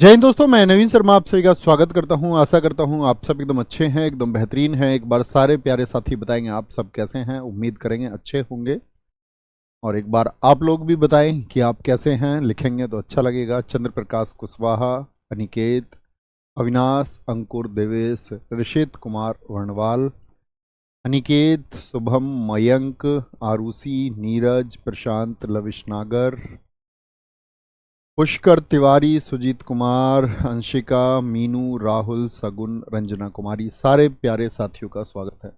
जय हिंद दोस्तों, मैं नवीन शर्मा आप सभी का स्वागत करता हूं। आशा करता हूं आप सब एकदम अच्छे हैं, एकदम बेहतरीन हैं। एक बार सारे प्यारे साथी बताएंगे आप सब कैसे हैं। उम्मीद करेंगे अच्छे होंगे। और एक बार आप लोग भी बताएं कि आप कैसे हैं, लिखेंगे तो अच्छा लगेगा। चंद्र प्रकाश कुशवाहा, अनिकेत, अविनाश, अंकुर, देवेश, ऋषित कुमार वर्णवाल, अनिकेत, शुभम, मयंक, आरुषि, नीरज, प्रशांत, लविश नागर, पुष्कर तिवारी, सुजीत कुमार, अंशिका, मीनू, राहुल, सगुन, रंजना कुमारी, सारे प्यारे साथियों का स्वागत है।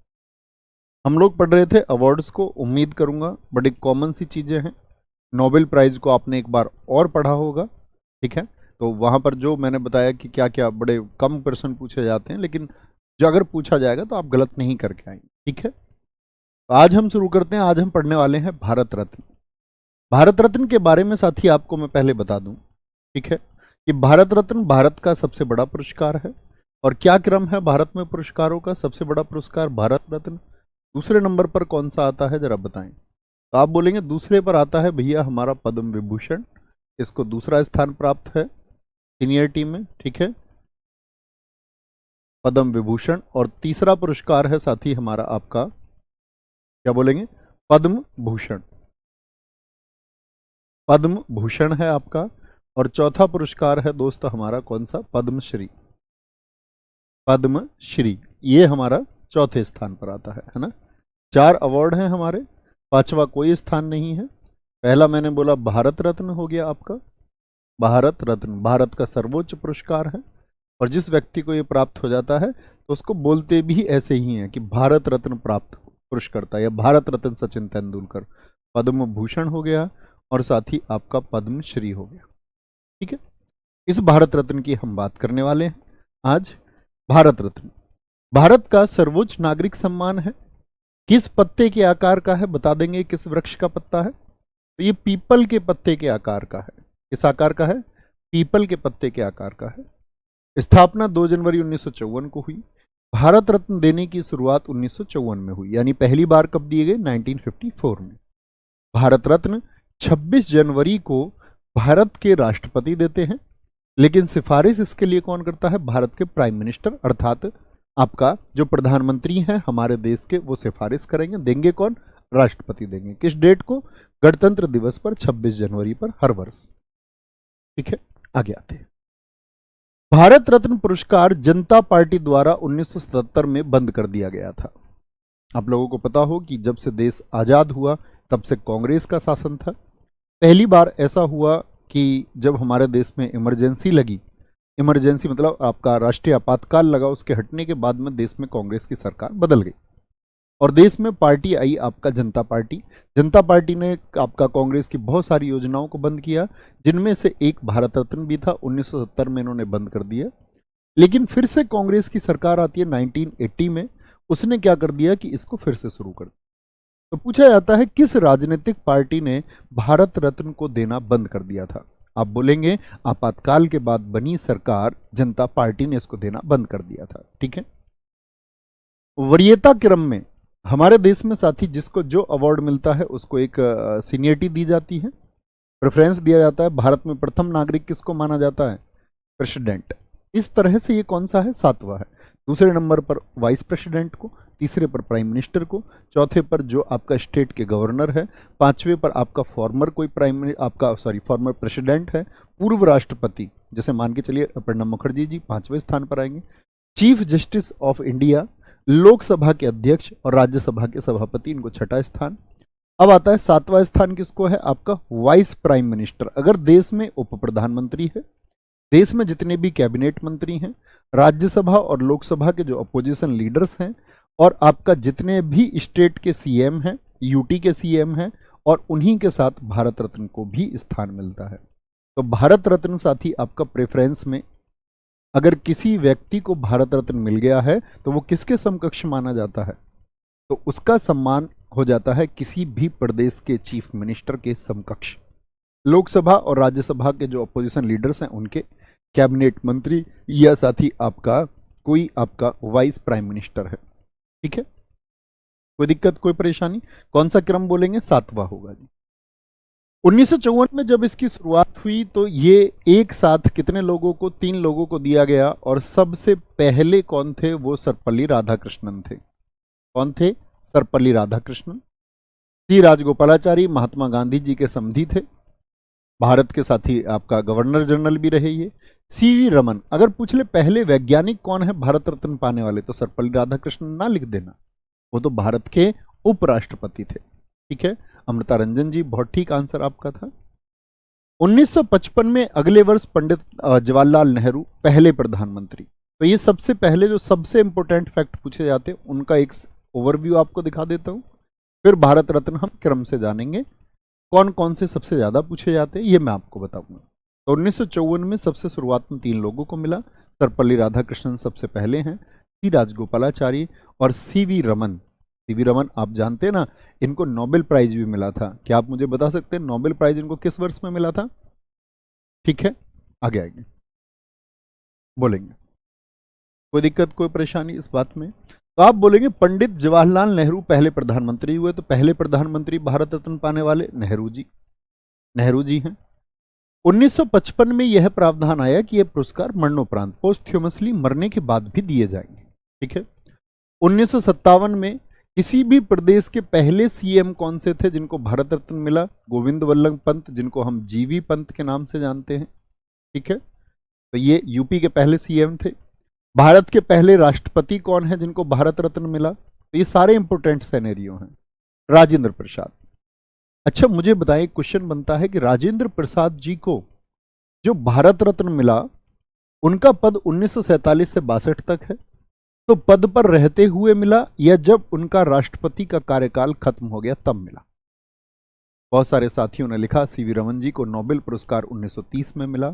हम लोग पढ़ रहे थे अवार्ड्स को। उम्मीद करूंगा बड़ी कॉमन सी चीजें हैं। नोबेल प्राइज को आपने एक बार और पढ़ा होगा, ठीक है। तो वहां पर जो मैंने बताया कि क्या क्या बड़े कम प्रश्न पूछे जाते हैं, लेकिन जो अगर पूछा जाएगा तो आप गलत नहीं करके आएंगे, ठीक है। तो आज हम शुरू करते हैं। आज हम पढ़ने वाले हैं भारत रत्न। भारत रत्न के बारे में साथी आपको मैं पहले बता दूं, ठीक है, कि भारत रत्न भारत का सबसे बड़ा पुरस्कार है। और क्या क्रम है भारत में पुरस्कारों का? सबसे बड़ा पुरस्कार भारत रत्न। दूसरे नंबर पर कौन सा आता है, जरा बताएं। तो आप बोलेंगे दूसरे पर आता है भैया हमारा पद्म विभूषण। इसको दूसरा स्थान प्राप्त है सीनियरिटी में, ठीक है, पद्म विभूषण। और तीसरा पुरस्कार है साथी हमारा आपका, क्या बोलेंगे, पद्म भूषण। पद्म भूषण है आपका। और चौथा पुरस्कार है दोस्त हमारा कौन सा? पद्मश्री। पद्मश्री ये हमारा चौथे स्थान पर आता है ना। 4 अवार्ड हैं हमारे, पांचवा कोई स्थान नहीं है। पहला मैंने बोला भारत रत्न हो गया आपका। भारत रत्न भारत का सर्वोच्च पुरस्कार है। और जिस व्यक्ति को ये प्राप्त हो जाता है तो उसको बोलते भी ऐसे ही हैं कि भारत रत्न प्राप्त पुरस्कर्ता या भारत रत्न सचिन तेंदुलकर। पद्म भूषण हो गया और साथ ही आपका पद्मश्री हो गया, ठीक है। इस भारत रत्न की हम बात करने वाले हैं आज। भारत रत्न भारत का सर्वोच्च नागरिक सम्मान है। किस पत्ते के आकार का है बता देंगे, किस वृक्ष का पत्ता है? तो ये पीपल के पत्ते के आकार का है। किस आकार का है? पीपल के पत्ते के आकार का है। स्थापना 2 जनवरी 1954 को हुई। भारत रत्न देने की शुरुआत 1954 में हुई, यानी पहली बार कब दिए गए? 1954 में। भारत रत्न 26 जनवरी को भारत के राष्ट्रपति देते हैं, लेकिन सिफारिश इसके लिए कौन करता है? भारत के प्राइम मिनिस्टर, अर्थात आपका जो प्रधानमंत्री हैं हमारे देश के, वो सिफारिश करेंगे। देंगे कौन? राष्ट्रपति देंगे। किस डेट को? गणतंत्र दिवस पर, 26 जनवरी पर हर वर्ष, ठीक है। आगे आते हैं। भारत रत्न पुरस्कार जनता पार्टी द्वारा 1977 में बंद कर दिया गया था। आप लोगों को पता हो कि जब से देश आजाद हुआ तब से कांग्रेस का शासन था। पहली बार ऐसा हुआ कि जब हमारे देश में इमरजेंसी लगी, इमरजेंसी मतलब आपका राष्ट्रीय आपातकाल लगा, उसके हटने के बाद में देश में कांग्रेस की सरकार बदल गई और देश में पार्टी आई आपका जनता पार्टी। जनता पार्टी ने आपका कांग्रेस की बहुत सारी योजनाओं को बंद किया, जिनमें से एक भारत रत्न भी था। 1970 में इन्होंने बंद कर दिया। लेकिन फिर से कांग्रेस की सरकार आती है 1980 में। उसने क्या कर दिया कि इसको फिर से शुरू कर दिया। तो पूछा जाता है किस राजनीतिक पार्टी ने भारत रत्न को देना बंद कर दिया था? आप बोलेंगे आपातकाल के बाद बनी सरकार जनता पार्टी ने इसको देना बंद कर दिया था, ठीक है। वरीयता क्रम में हमारे देश में साथी जिसको जो अवार्ड मिलता है उसको एक सीनियरिटी दी जाती है, प्रेफरेंस दिया जाता है। भारत में प्रथम नागरिक किसको माना जाता है? प्रेसिडेंट। इस तरह से ये कौन सा है? 7वां है। दूसरे नंबर पर वाइस प्रेसिडेंट को, तीसरे पर प्राइम मिनिस्टर को, चौथे पर जो आपका स्टेट के गवर्नर है, पांचवें पर आपका फॉर्मर कोई फॉर्मर प्रेसिडेंट है, पूर्व राष्ट्रपति, जैसे मान के चलिए प्रणब मुखर्जी जी 5वें स्थान पर आएंगे। Chief justice of India, Lok Sabha के अध्यक्ष और राज्यसभा के सभापति, इनको 6ठा स्थान। अब आता है 7वां स्थान किसको है? आपका वाइस प्राइम मिनिस्टर। अगर देश में उप प्रधानमंत्री है, देश में जितने भी कैबिनेट मंत्री हैं, राज्यसभा और लोकसभा के जो अपोजिशन लीडर्स हैं, और आपका जितने भी स्टेट के सीएम हैं, यूटी के सीएम हैं, और उन्हीं के साथ भारत रत्न को भी स्थान मिलता है। तो भारत रत्न साथी आपका प्रेफरेंस में अगर किसी व्यक्ति को भारत रत्न मिल गया है तो वो किसके समकक्ष माना जाता है? तो उसका सम्मान हो जाता है किसी भी प्रदेश के चीफ मिनिस्टर के समकक्ष। लोकसभा और राज्यसभा के जो अपोजिशन लीडर्स हैं उनके, कैबिनेट मंत्री, या साथी आपका कोई आपका वाइस प्राइम मिनिस्टर है, ठीक है। कोई दिक्कत, कोई परेशानी? कौन सा क्रम बोलेंगे? 7वां होगा जी। 1954 में जब इसकी शुरुआत हुई तो ये एक साथ कितने लोगों को, 3 लोगों को दिया गया, और सबसे पहले कौन थे, वो सर्वपल्ली राधाकृष्णन थे। कौन थे? सर्वपल्ली राधाकृष्णन। सी राजगोपालाचारी महात्मा गांधी जी के समधी थे, भारत के साथ ही आपका गवर्नर जनरल भी रहे ये। सीवी रमन, अगर पूछ ले पहले वैज्ञानिक कौन है भारत रत्न पाने वाले, तो सर्वपल्ली राधाकृष्णन ना लिख देना, वो तो भारत के उपराष्ट्रपति थे। ठीक है, अमृता रंजन जी, बहुत ठीक आंसर आपका था। 1955 में अगले वर्ष पंडित जवाहरलाल नेहरू पहले प्रधानमंत्री। तो ये सबसे पहले जो सबसे इंपॉर्टेंट फैक्ट पूछे जाते हैं उनका एक ओवरव्यू आपको दिखा देता हूं, फिर भारत रत्न हम क्रम से जानेंगे कौन कौन से सबसे ज्यादा पूछे जाते हैं, ये मैं आपको बताऊंगा। तो 1954 में सबसे शुरुआत में 3 लोगों को मिला। सर्वपल्ली राधाकृष्णन सबसे पहले हैं, सी राजगोपालाचारी और सीवी रमन। सीवी रमन आप जानते हैं ना, इनको नोबेल प्राइज भी मिला था। क्या आप मुझे बता सकते हैं नोबेल प्राइज इनको किस वर्ष में मिला था? ठीक है, आगे आएंगे, बोलेंगे। कोई दिक्कत, कोई परेशानी इस बात में? तो आप बोलेंगे पंडित जवाहरलाल नेहरू पहले प्रधानमंत्री हुए, तो पहले प्रधानमंत्री भारत रत्न पाने वाले नेहरू जी, नेहरू जी हैं। 1955 में यह प्रावधान आया कि यह पुरस्कार मरणोपरांत, पोस्ट्यूमसली, मरने के बाद भी दिए जाएंगे। ठीक है। 1957 में किसी भी प्रदेश के पहले सीएम कौन से थे जिनको भारत रत्न मिला? गोविंद वल्लभ पंत, जिनको हम जीवी पंत के नाम से जानते हैं। ठीक है, तो ये यूपी के पहले सीएम थे। भारत के पहले राष्ट्रपति कौन है जिनको भारत रत्न मिला? तो ये सारे इंपोर्टेंट सिनेरियो हैं। राजेंद्र प्रसाद। अच्छा मुझे बताएं, क्वेश्चन बनता है कि राजेंद्र प्रसाद जी को जो भारत रत्न मिला उनका पद 1947 से 62 तक है, तो पद पर रहते हुए मिला या जब उनका राष्ट्रपति का कार्यकाल खत्म हो गया तब मिला? बहुत सारे साथियों ने लिखा सीवी रमन जी को नोबेल पुरस्कार 1930 में मिला,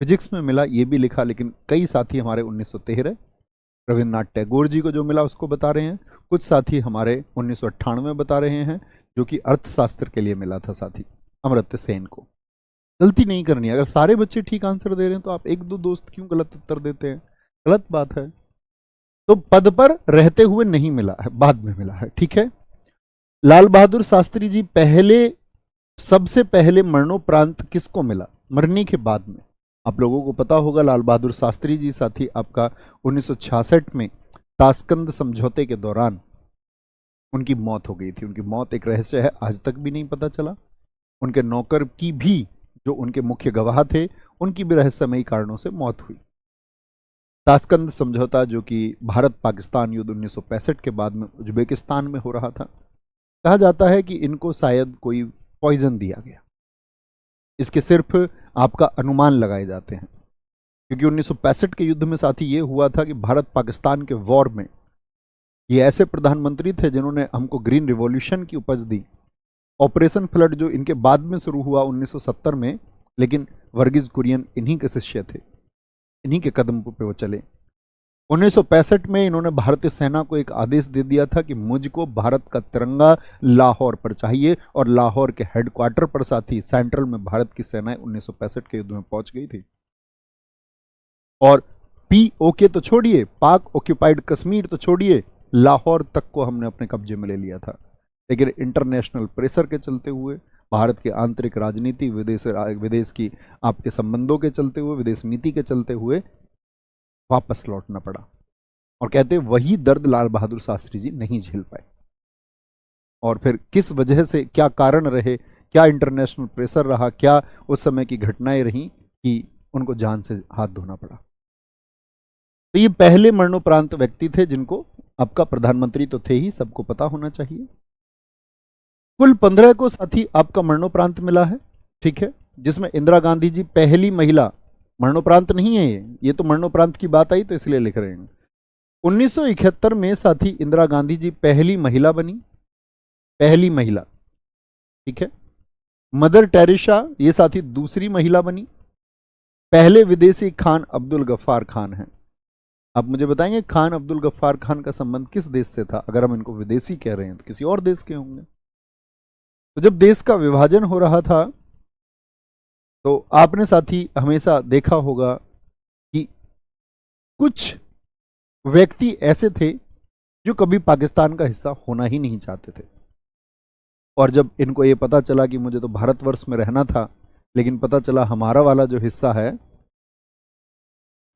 फिजिक्स में मिला ये भी लिखा, लेकिन कई साथी हमारे 1913, रविन्द्रनाथ टैगोर जी को जो मिला उसको बता रहे हैं, कुछ साथी हमारे 1998 बता रहे हैं जो कि अर्थशास्त्र के लिए मिला था साथी अमर्त्य सेन को। गलती नहीं करनी, अगर सारे बच्चे ठीक आंसर दे रहे हैं तो आप 1-2 दोस्त क्यों गलत उत्तर देते हैं? गलत बात है। तो पद पर रहते हुए नहीं मिला है, बाद में मिला है। ठीक है। लाल बहादुर शास्त्री जी पहले, सबसे पहले मरणोपरांत किसको मिला? मरने के बाद में। आप लोगों को पता होगा लाल बहादुर शास्त्री जी साथी आपका 1966 में ताशकंद समझौते के दौरान उनकी मौत हो गई थी। उनकी मौत एक रहस्य है, आज तक भी नहीं पता चला। उनके नौकर की भी, जो उनके मुख्य गवाह थे, उनकी भी रहस्यमयी कारणों से मौत हुई। ताशकंद समझौता जो कि भारत पाकिस्तान युद्ध 1965 के बाद में उज्बेकिस्तान में हो रहा था, कहा जाता है कि इनको शायद कोई पॉइजन दिया गया। इसके सिर्फ आपका अनुमान लगाए जाते हैं, क्योंकि 1965 के युद्ध में साथी ये हुआ था कि भारत पाकिस्तान के वॉर में ये ऐसे प्रधानमंत्री थे जिन्होंने हमको ग्रीन रिवॉल्यूशन की उपज दी। ऑपरेशन फ्लड जो इनके बाद में शुरू हुआ 1970 में, लेकिन वर्गीज कुरियन इन्हीं के शिष्य थे, इन्हीं के कदम पे वो चले। 1965 में इन्होंने भारतीय सेना को एक आदेश दे दिया था कि मुझको भारत का तिरंगा लाहौर पर चाहिए, और लाहौर के हेडक्वार्टर पर साथी सेंट्रल में भारत की सेनाएं 1965 के युद्ध में पहुंच गई थी। और पीओके तो छोड़िए, पाक ऑक्यूपाइड कश्मीर तो छोड़िए, लाहौर तक को हमने अपने कब्जे में ले लिया था। लेकिन इंटरनेशनल प्रेशर के चलते हुए, भारत के आंतरिक राजनीति, विदेश की आपके संबंधों के चलते हुए, विदेश नीति के चलते हुए वापस लौटना पड़ा। और कहते वही दर्द लाल बहादुर शास्त्री जी नहीं झेल पाए। और फिर किस वजह से, क्या कारण रहे, क्या इंटरनेशनल प्रेशर रहा, क्या उस समय की घटनाएं रही कि उनको जान से हाथ धोना पड़ा। तो ये पहले मरणोपरांत व्यक्ति थे जिनको, आपका प्रधानमंत्री तो थे ही, सबको पता होना चाहिए। कुल 15 को साथी आपका मरणोपरांत मिला है। ठीक है, जिसमें इंदिरा गांधी जी पहली महिला, मरणोपरांत नहीं है ये तो मरणोपरांत की बात आई तो इसलिए लिख रहे हैं। 1971 में साथी इंदिरा गांधी जी पहली महिला बनी, पहली महिला। ठीक है। मदर टेरेसा ये साथी दूसरी महिला बनी। पहले विदेशी खान अब्दुल गफ्फार खान हैं। आप मुझे बताएंगे खान अब्दुल गफ्फार खान का संबंध किस देश से था? अगर हम इनको विदेशी कह रहे हैं तो किसी और देश के होंगे। तो जब देश का विभाजन हो रहा था तो आपने साथी हमेशा देखा होगा कि कुछ व्यक्ति ऐसे थे जो कभी पाकिस्तान का हिस्सा होना ही नहीं चाहते थे। और जब इनको ये पता चला कि मुझे तो भारतवर्ष में रहना था, लेकिन पता चला हमारा वाला जो हिस्सा है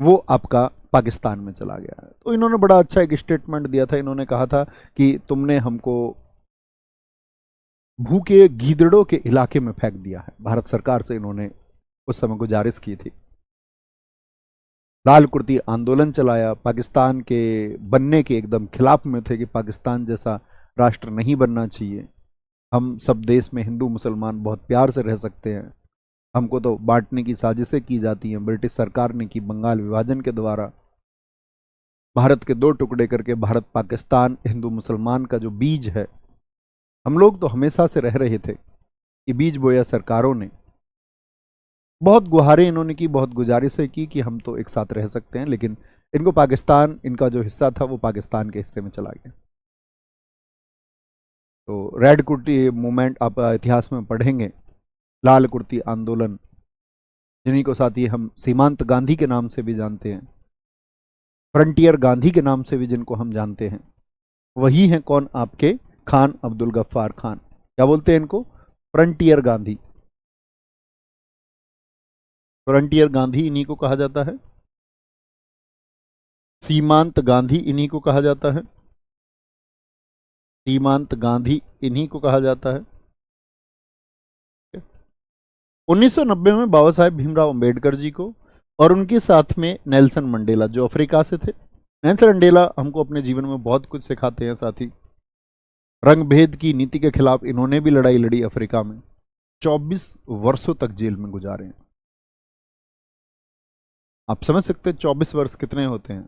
वो आपका पाकिस्तान में चला गया है, तो इन्होंने बड़ा अच्छा एक स्टेटमेंट दिया था। इन्होंने कहा था कि तुमने हमको भूखे गीदड़ों के इलाके में फेंक दिया है। भारत सरकार से इन्होंने उस समय गुजारिश की थी। लाल कुर्ती आंदोलन चलाया, पाकिस्तान के बनने के एकदम खिलाफ में थे कि पाकिस्तान जैसा राष्ट्र नहीं बनना चाहिए, हम सब देश में हिंदू मुसलमान बहुत प्यार से रह सकते हैं, हमको तो बांटने की साजिशें की जाती हैं ब्रिटिश सरकार ने की बंगाल विभाजन के द्वारा। भारत के दो टुकड़े करके भारत पाकिस्तान हिंदू मुसलमान का जो बीज है, हम लोग तो हमेशा से रह रहे थे, ये बीज बोया सरकारों ने। बहुत गुहारें इन्होंने की, बहुत गुजारिशें की कि हम तो एक साथ रह सकते हैं, लेकिन इनको पाकिस्तान, इनका जो हिस्सा था वो पाकिस्तान के हिस्से में चला गया। तो रेड कुर्ती मूवमेंट आप इतिहास में पढ़ेंगे, लाल कुर्ती आंदोलन, जिन्हीं को साथ ही हम सीमांत गांधी के नाम से भी जानते हैं, फ्रंटियर गांधी के नाम से भी जिनको हम जानते हैं, वही हैं कौन? आपके खान अब्दुल गफ्फार खान। क्या बोलते हैं इनको? फ्रंटियर गांधी। फ्रंटियर गांधी इन्हीं को कहा जाता है, सीमांत गांधी इन्हीं को कहा जाता है, सीमांत गांधी इन्हीं को कहा जाता है। 1990 में बाबा साहेब भीमराव अंबेडकर जी को और उनके साथ में नेल्सन मंडेला, जो अफ्रीका से थे। नेल्सन मंडेला हमको अपने जीवन में बहुत कुछ सिखाते हैं साथी। रंग भेद की नीति के खिलाफ इन्होंने भी लड़ाई लड़ी अफ्रीका में, 24 वर्षों तक जेल में गुजारे हैं। आप समझ सकते हैं 24 वर्ष कितने होते हैं,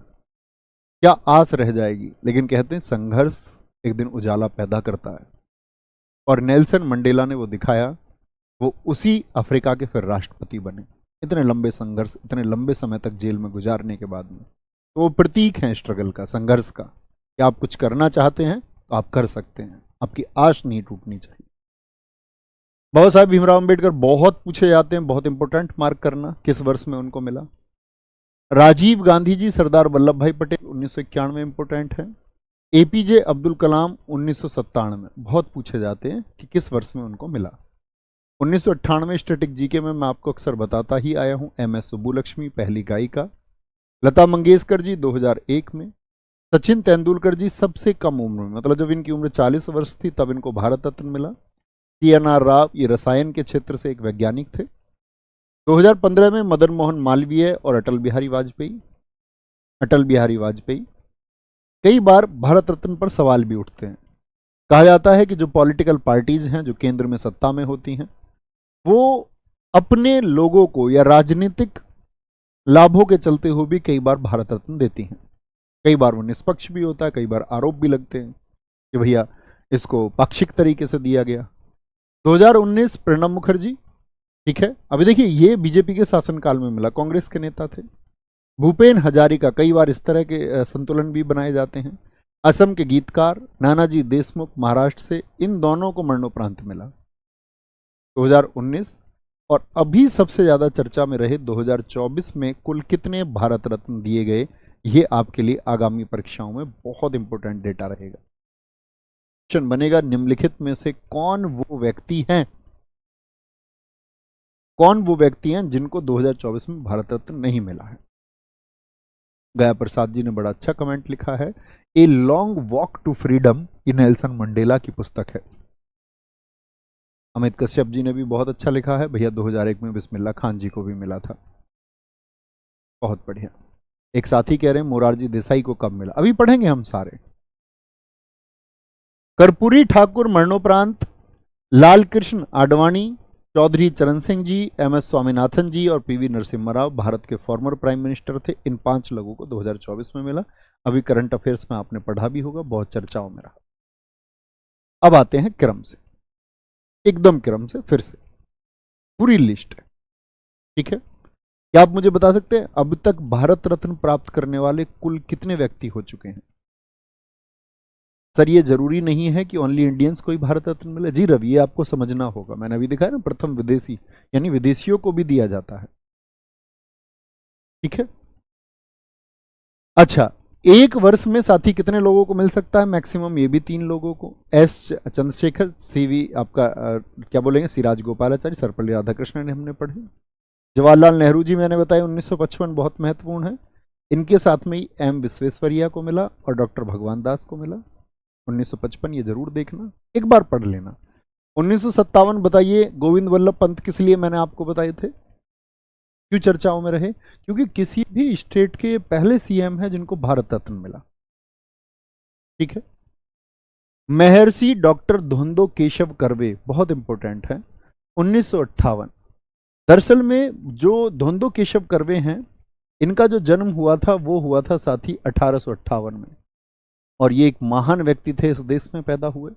क्या आस रह जाएगी। लेकिन कहते हैं संघर्ष एक दिन उजाला पैदा करता है, और नेल्सन मंडेला ने वो दिखाया। वो उसी अफ्रीका के फिर राष्ट्रपति बने, इतने लंबे संघर्ष, इतने लंबे समय तक जेल में गुजारने के बाद में। तो वो प्रतीक हैं स्ट्रगल का, संघर्ष का, कि आप कुछ करना चाहते हैं तो आप कर सकते हैं, आपकी आश नहीं टूटनी चाहिए। बाबा साहब भीमराव अंबेडकर बहुत पूछे जाते हैं, बहुत इंपॉर्टेंट मार्क करना किस वर्ष में उनको मिला। राजीव गांधी जी, सरदार वल्लभ भाई पटेल 1991 में इंपॉर्टेंट है। एपीजे अब्दुल कलाम 1997 में, बहुत पूछे जाते हैं कि किस वर्ष में उनको मिला। 1998 स्टैटिक जीके में मैं आपको अक्सर बताता ही आया हूं। एमएस सुब्बुलक्ष्मी, पहली गायिका। लता मंगेशकर जी 2001 में। सचिन तेंदुलकर जी सबसे कम उम्र में, मतलब जब इनकी उम्र 40 वर्ष थी तब इनको भारत रत्न मिला। CNR राव, ये रसायन के क्षेत्र से एक वैज्ञानिक थे। 2015 में मदन मोहन मालवीय और अटल बिहारी वाजपेयी। अटल बिहारी वाजपेयी, कई बार भारत रत्न पर सवाल भी उठते हैं। कहा जाता है कि जो पॉलिटिकल पार्टीज हैं, जो केंद्र में सत्ता में होती हैं, वो अपने लोगों को या राजनीतिक लाभों के चलते हुए भी कई बार भारत रत्न देती हैं। कई बार वो निष्पक्ष भी होता है, कई बार आरोप भी लगते हैं कि भैया इसको पाक्षिक तरीके से दिया गया। 2019 प्रणब मुखर्जी, ठीक है। अभी देखिए ये बीजेपी के शासनकाल में मिला, कांग्रेस के नेता थे। भूपेन हजारिका, कई बार इस तरह के संतुलन भी बनाए जाते हैं। असम के गीतकार नानाजी देशमुख, महाराष्ट्र से, इन दोनों को मरणोपरांत मिला 2019। और अभी सबसे ज्यादा चर्चा में रहे 2024 में कुल कितने भारत रत्न दिए गए, ये आपके लिए आगामी परीक्षाओं में बहुत इंपॉर्टेंट डेटा रहेगा। क्वेश्चन बनेगा निम्नलिखित में से कौन वो व्यक्ति हैं, कौन वो व्यक्ति हैं जिनको 2024 में भारत रत्न नहीं मिला है। गया प्रसाद जी ने बड़ा अच्छा कमेंट लिखा है, a long walk to freedom, ये नेल्सन मंडेला की पुस्तक है। अमित कश्यप जी ने भी बहुत अच्छा लिखा है, भैया 2001 में बिस्मिल्लाह खान जी को भी मिला था। बहुत बढ़िया। एक साथी कह रहे हैं मोरारजी देसाई को कब मिला, अभी पढ़ेंगे हम सारे। कर्पूरी ठाकुर मरणोपरांत लाल कृष्ण आडवाणी, चौधरी चरण सिंह जी, MS स्वामीनाथन जी और PV नरसिम्हा राव भारत के फॉर्मर प्राइम मिनिस्टर थे। इन 5 लोगों को 2024 में मिला। अभी करंट अफेयर्स में आपने पढ़ा भी होगा, बहुत चर्चाओं में रहा। अब आते हैं क्रम से, एकदम क्रम से, फिर से पूरी लिस्ट है, ठीक है। क्या आप मुझे बता सकते हैं अब तक भारत रत्न प्राप्त करने वाले कुल कितने व्यक्ति हो चुके हैं? सर ये जरूरी नहीं है कि ओनली इंडियंस को ही भारत रत्न मिले। जी रवि, ये आपको समझना होगा, मैंने अभी दिखाया ना, प्रथम विदेशी, यानी विदेशियों को भी दिया जाता है, ठीक है। अच्छा, एक वर्ष में साथी कितने लोगों को मिल सकता है मैक्सिमम? ये भी 3 लोगों को। एस चंद्रशेखर, सीवी आपका क्या बोलेंगे, सी राजगोपालाचारी, सर्वपल्ली राधाकृष्णन ने हमने पढ़े। जवाहरलाल नेहरू जी मैंने बताया 1955 बहुत महत्वपूर्ण है। इनके साथ में ही एम विश्वेश्वरैया को मिला और डॉक्टर भगवान दास को मिला 1955, ये जरूर देखना, एक बार पढ़ लेना। 1957 बताइए, गोविंद वल्लभ पंत किस लिए मैंने आपको बताए थे, क्यों चर्चाओं में रहे? क्योंकि किसी भी स्टेट के पहले सीएम हैं जिनको भारत रत्न मिला। ठीक है। महर्षि डॉक्टर धोंदो केशव कर्वे, बहुत इंपॉर्टेंट है, 1958। दरअसल में जो धोंदो केशव कर्वे हैं, इनका जो जन्म हुआ था वो हुआ था साथी 1858 में, और ये एक महान व्यक्ति थे, इस देश में पैदा हुए।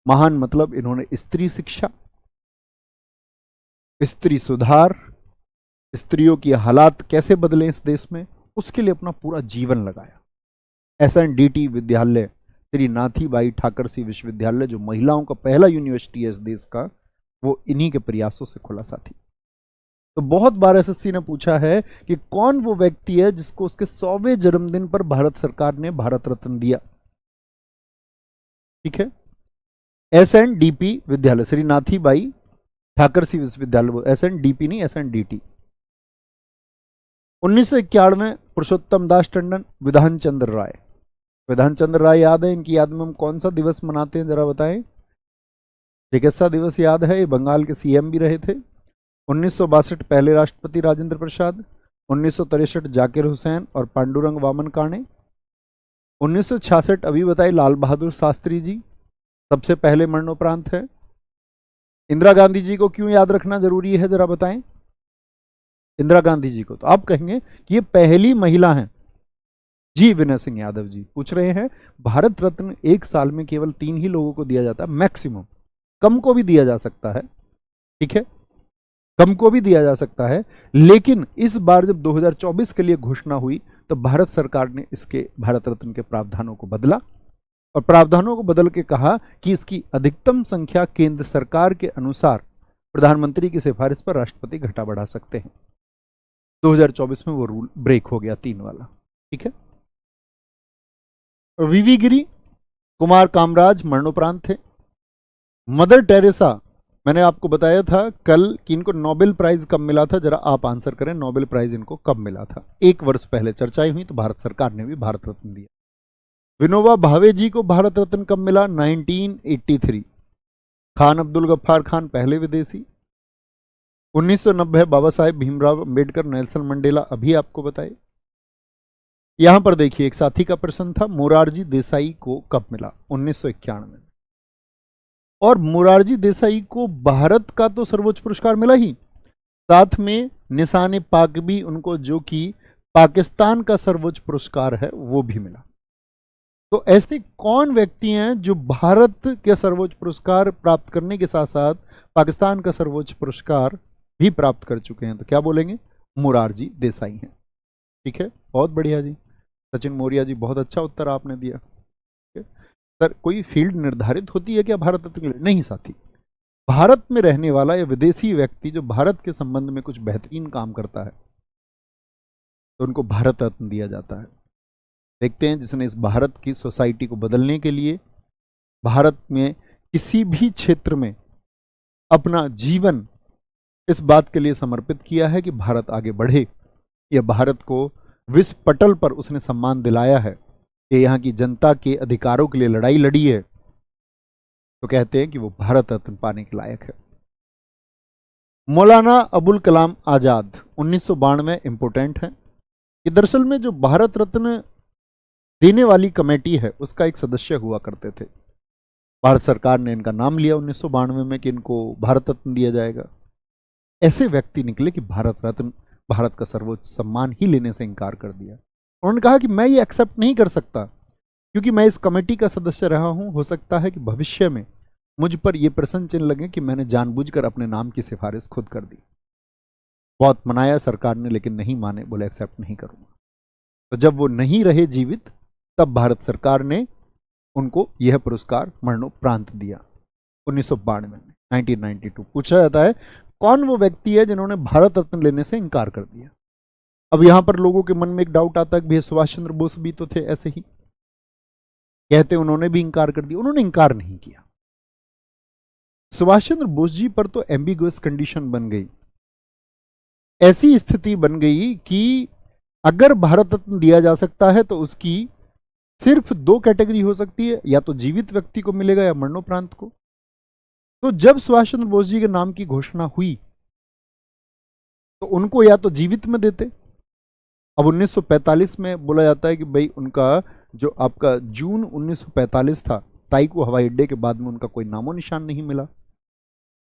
महान मतलब इन्होंने स्त्री शिक्षा, स्त्री सुधार, स्त्रियों की हालात कैसे बदले इस देश में, उसके लिए अपना पूरा जीवन लगाया। SNDT विद्यालय, श्री नाथीबाई ठाकरसी विश्वविद्यालय, जो महिलाओं का पहला यूनिवर्सिटी है इस देश का, वो इन्हीं के प्रयासों से खुला साथी। तो बहुत बार SSC ने पूछा है कि कौन वो व्यक्ति है जिसको उसके 100वें जन्मदिन पर भारत सरकार ने भारत रत्न दिया। ठीक है। SNDP विद्यालय, श्री नाथीबाई ठाकरसी विश्वविद्यालय, SNDP नहीं SNDT। 1991 पुरुषोत्तम दास टंडन, विधान चंद्र राय। विधान चंद्र राय याद है, इनकी याद में हम कौन सा दिवस मनाते हैं जरा बताएं? चिकित्सा दिवस याद है, ये बंगाल के CM भी रहे थे। 1962 पहले राष्ट्रपति राजेंद्र प्रसाद, 1963 जाकिर हुसैन और पांडुरंग वामन काणे, 1966 अभी बताए लाल बहादुर शास्त्री जी, सबसे पहले मरणोपरांत है। इंदिरा गांधी जी को क्यों याद रखना जरूरी है जरा बताएं? इंदिरा गांधी जी को तो आप कहेंगे कि ये पहली महिला हैं। जी विनय सिंह यादव जी पूछ रहे हैं, भारत रत्न एक साल में केवल 3 ही लोगों को दिया जाता है मैक्सिमम, कम को भी दिया जा सकता है। ठीक है, कम को भी दिया जा सकता है, लेकिन इस बार जब 2024 के लिए घोषणा हुई तो भारत सरकार ने इसके भारत रत्न के प्रावधानों को बदला, और प्रावधानों को बदल के कहा कि इसकी अधिकतम संख्या केंद्र सरकार के अनुसार प्रधानमंत्री की सिफारिश पर राष्ट्रपति घटा बढ़ा सकते हैं। 2024 में वो रूल ब्रेक हो गया 3 वाला। ठीक है। वीवी गिरी, कुमार कामराज मरणोपरांत थे। मदर टेरेसा, मैंने आपको बताया था कल कि इनको नोबेल प्राइज कब मिला था, जरा आप आंसर करें, नोबेल प्राइज इनको कब मिला था? 1 वर्ष पहले चर्चाएं हुई तो भारत सरकार ने भी भारत रत्न दिया। विनोबा भावे जी को भारत रत्न कब मिला? 1983। खान अब्दुल गफ्फार खान पहले विदेशी। 1990 बाबा साहेब भीमराव अंबेडकर, नेल्सन मंडेला, अभी आपको बताए। यहां पर देखिए एक साथी का प्रश्न था, मोरारजी देसाई को कब मिला? 1991। और मोरारजी देसाई को भारत का तो सर्वोच्च पुरस्कार मिला ही, साथ में निशान पाक भी उनको, जो कि पाकिस्तान का सर्वोच्च पुरस्कार है, वो भी मिला। तो ऐसे कौन व्यक्ति हैं जो भारत के सर्वोच्च पुरस्कार प्राप्त करने के साथ साथ पाकिस्तान का सर्वोच्च पुरस्कार भी प्राप्त कर चुके हैं? तो क्या बोलेंगे? मोरारजी देसाई हैं। ठीक है, बहुत बढ़िया जी। सचिन मौर्य जी, बहुत अच्छा उत्तर आपने दिया। सर कोई फील्ड निर्धारित होती है क्या भारत रत्न के लिए? नहीं साथी, भारत में रहने वाला या विदेशी व्यक्ति जो भारत के संबंध में कुछ बेहतरीन काम करता है तो उनको भारत रत्न दिया जाता है। देखते हैं जिसने इस भारत की सोसाइटी को बदलने के लिए, भारत में किसी भी क्षेत्र में अपना जीवन इस बात के लिए समर्पित किया है कि भारत आगे बढ़े, या भारत को विश्व पटल पर उसने सम्मान दिलाया है कि यहाँ की जनता के अधिकारों के लिए लड़ाई लड़ी है, तो कहते हैं कि वो भारत रत्न पाने के लायक है। मौलाना अबुल कलाम आजाद 1992 इंपोर्टेंट है कि दरअसल में जो भारत रत्न देने वाली कमेटी है उसका एक सदस्य हुआ करते थे। भारत सरकार ने इनका नाम लिया 1992 में कि इनको भारत रत्न दिया जाएगा। ऐसे व्यक्ति निकले कि भारत रत्न, भारत का सर्वोच्च सम्मान ही लेने से इनकार कर दिया। उन्होंने कहा कि मैं ये एक्सेप्ट नहीं कर सकता क्योंकि मैं इस कमेटी का सदस्य रहा हूं, हो सकता है कि भविष्य में मुझ पर यह प्रश्न चिन्ह लगे कि मैंने जानबूझकर अपने नाम की सिफारिश खुद कर दी। बहुत मनाया सरकार ने, लेकिन नहीं माने, बोले एक्सेप्ट नहीं करूंगा। तो जब वो नहीं रहे जीवित, तब भारत सरकार ने उनको यह पुरस्कार मरणोपरांत दिया 1992 में, 1992। पूछा जाता है कौन वो व्यक्ति है जिन्होंने भारत रत्न लेने से इनकार कर दिया? अब यहां पर लोगों के मन में एक डाउट आता है कि भैया सुभाष चंद्र बोस भी तो थे ऐसे ही, कहते उन्होंने भी इंकार कर दिया। उन्होंने इंकार नहीं किया। सुभाष चंद्र बोस जी पर तो एम्बिगुअस कंडीशन बन गई, ऐसी स्थिति बन गई कि अगर भारत रत्न दिया जा सकता है तो उसकी सिर्फ दो कैटेगरी हो सकती है, या तो जीवित व्यक्ति को मिलेगा या मरणोपरांत को। तो जब सुभाष चंद्र बोस जी के नाम की घोषणा हुई तो उनको या तो जीवित में देते। अब 1945 में बोला जाता है कि भाई उनका जो आपका जून 1945 था, ताइको हवाई अड्डे के बाद में उनका कोई नामो निशान नहीं मिला।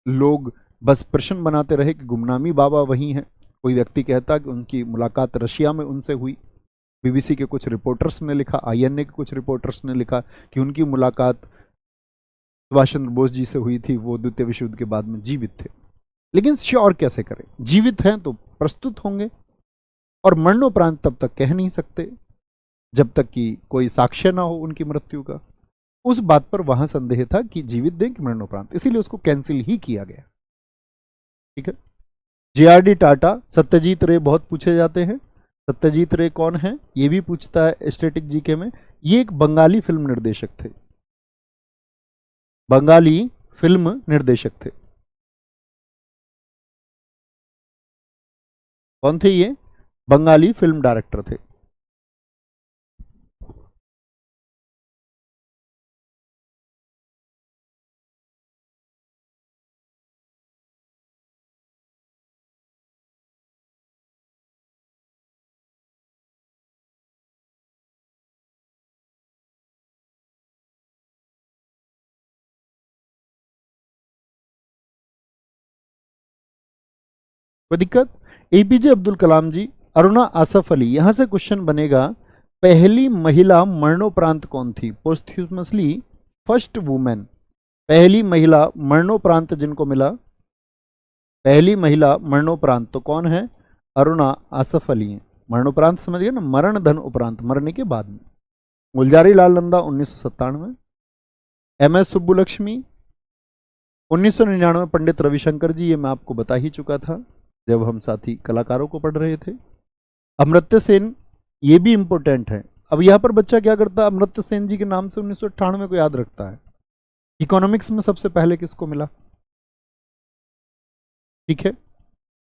लोग बस प्रश्न बनाते रहे कि गुमनामी बाबा वही हैं। कोई व्यक्ति कहता कि उनकी मुलाकात रशिया में उनसे हुई। बीबीसी के कुछ रिपोर्टर्स ने लिखा, आईएनए के कुछ रिपोर्टर्स ने लिखा कि उनकी मुलाकात सुभाष चंद्र बोस जी से हुई थी, वो द्वितीय विश्व युद्ध के बाद में जीवित थे। लेकिन श्योर कैसे करें? जीवित हैं तो प्रस्तुत होंगे, और मरणोपरांत तब तक कह नहीं सकते जब तक कि कोई साक्ष्य ना हो उनकी मृत्यु का। उस बात पर वहां संदेह था कि जीवित दें कि मरणोपरांत, इसीलिए उसको कैंसिल ही किया गया। ठीक है। जेआरडी टाटा, सत्यजीत रे बहुत पूछे जाते हैं। सत्यजीत रे कौन है ये भी पूछता है स्टैटिक जीके में। ये एक बंगाली फिल्म निर्देशक थे, बंगाली फिल्म निर्देशक थे। कौन थे ये? बंगाली फिल्म डायरेक्टर थे। कोई दिक्कत? एपीजे अब्दुल कलाम जी, अरुणा आसफ अली, यहां से क्वेश्चन बनेगा पहली महिला मरणोपरांत कौन थी? पोस्टह्यूमसली फर्स्ट वुमेन, पहली महिला मरणोपरांत जिनको मिला, पहली महिला मरणोपरांत तो कौन है? अरुणा आसफ अली है। मरणोपरांत समझ गए ना, मरण धन उपरांत, मरने के बाद में। गुलजारी लाल नंदा 1997, एम एस सुब्बुलक्ष्मी 1999, पंडित रविशंकर जी, ये मैं आपको बता ही चुका था जब हम साथी कलाकारों को पढ़ रहे थे। अमर्त्य सेन, ये भी इंपॉर्टेंट है। अब यहां पर बच्चा क्या करता है, अमर्त्य सेन जी के नाम से 1998 को याद रखता है। इकोनॉमिक्स में सबसे पहले किसको मिला? ठीक है,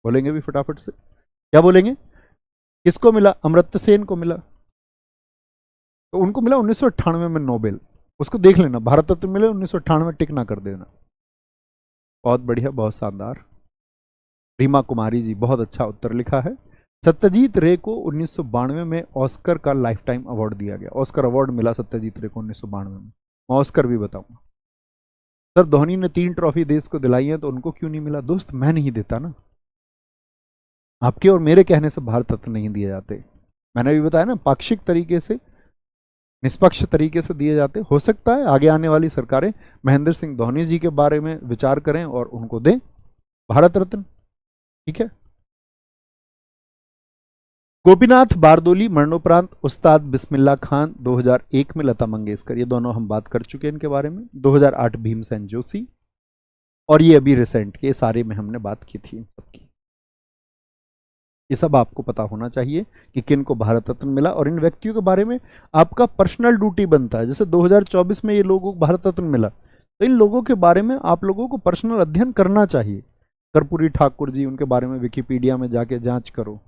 बोलेंगे भी फटाफट से, क्या बोलेंगे? किसको मिला? अमर्त्य सेन को मिला। तो उनको मिला 1998 में नोबेल। उसको देख लेना, भारत रत्न मिले 1998, टिक ना कर देना। बहुत बढ़िया, बहुत शानदार। रीमा कुमारी जी, बहुत अच्छा उत्तर लिखा है। सत्यजीत रे को 1992 में ऑस्कर का लाइफ टाइम अवार्ड दिया गया। ऑस्कर अवार्ड मिला सत्यजीत रे को 1992 में। मैं ऑस्कर भी बताऊंगा। सर धोनी ने 3 ट्रॉफी देश को दिलाई है तो उनको क्यों नहीं मिला? दोस्त मैं नहीं देता ना, आपके और मेरे कहने से भारत रत्न नहीं दिए जाते। मैंने भी बताया ना, पाक्षिक तरीके से, निष्पक्ष तरीके से दिए जाते। हो सकता है आगे आने वाली सरकारें महेंद्र सिंह धोनी जी के बारे में विचार करें और उनको दें भारत रत्न। ठीक है। गोपीनाथ बारदोली मरणोपरांत उस्ताद बिस्मिल्लाह खान 2001 में लता मंगेशकर, ये दोनों हम बात कर चुके हैं इनके बारे में। 2008 भीमसेन जोशी, और ये अभी रिसेंट के सारे में हमने बात की थी इन सबकी। ये सब आपको पता होना चाहिए कि किन को भारत रत्न मिला, और इन व्यक्तियों के बारे में आपका पर्सनल ड्यूटी बनता है। जैसे 2024 में ये लोगों को भारत रत्न मिला, तो इन लोगों के बारे में आप लोगों को पर्सनल अध्ययन करना चाहिए। कर्पूरी ठाकुर जी, उनके बारे में विकिपीडिया में जाके जांच करो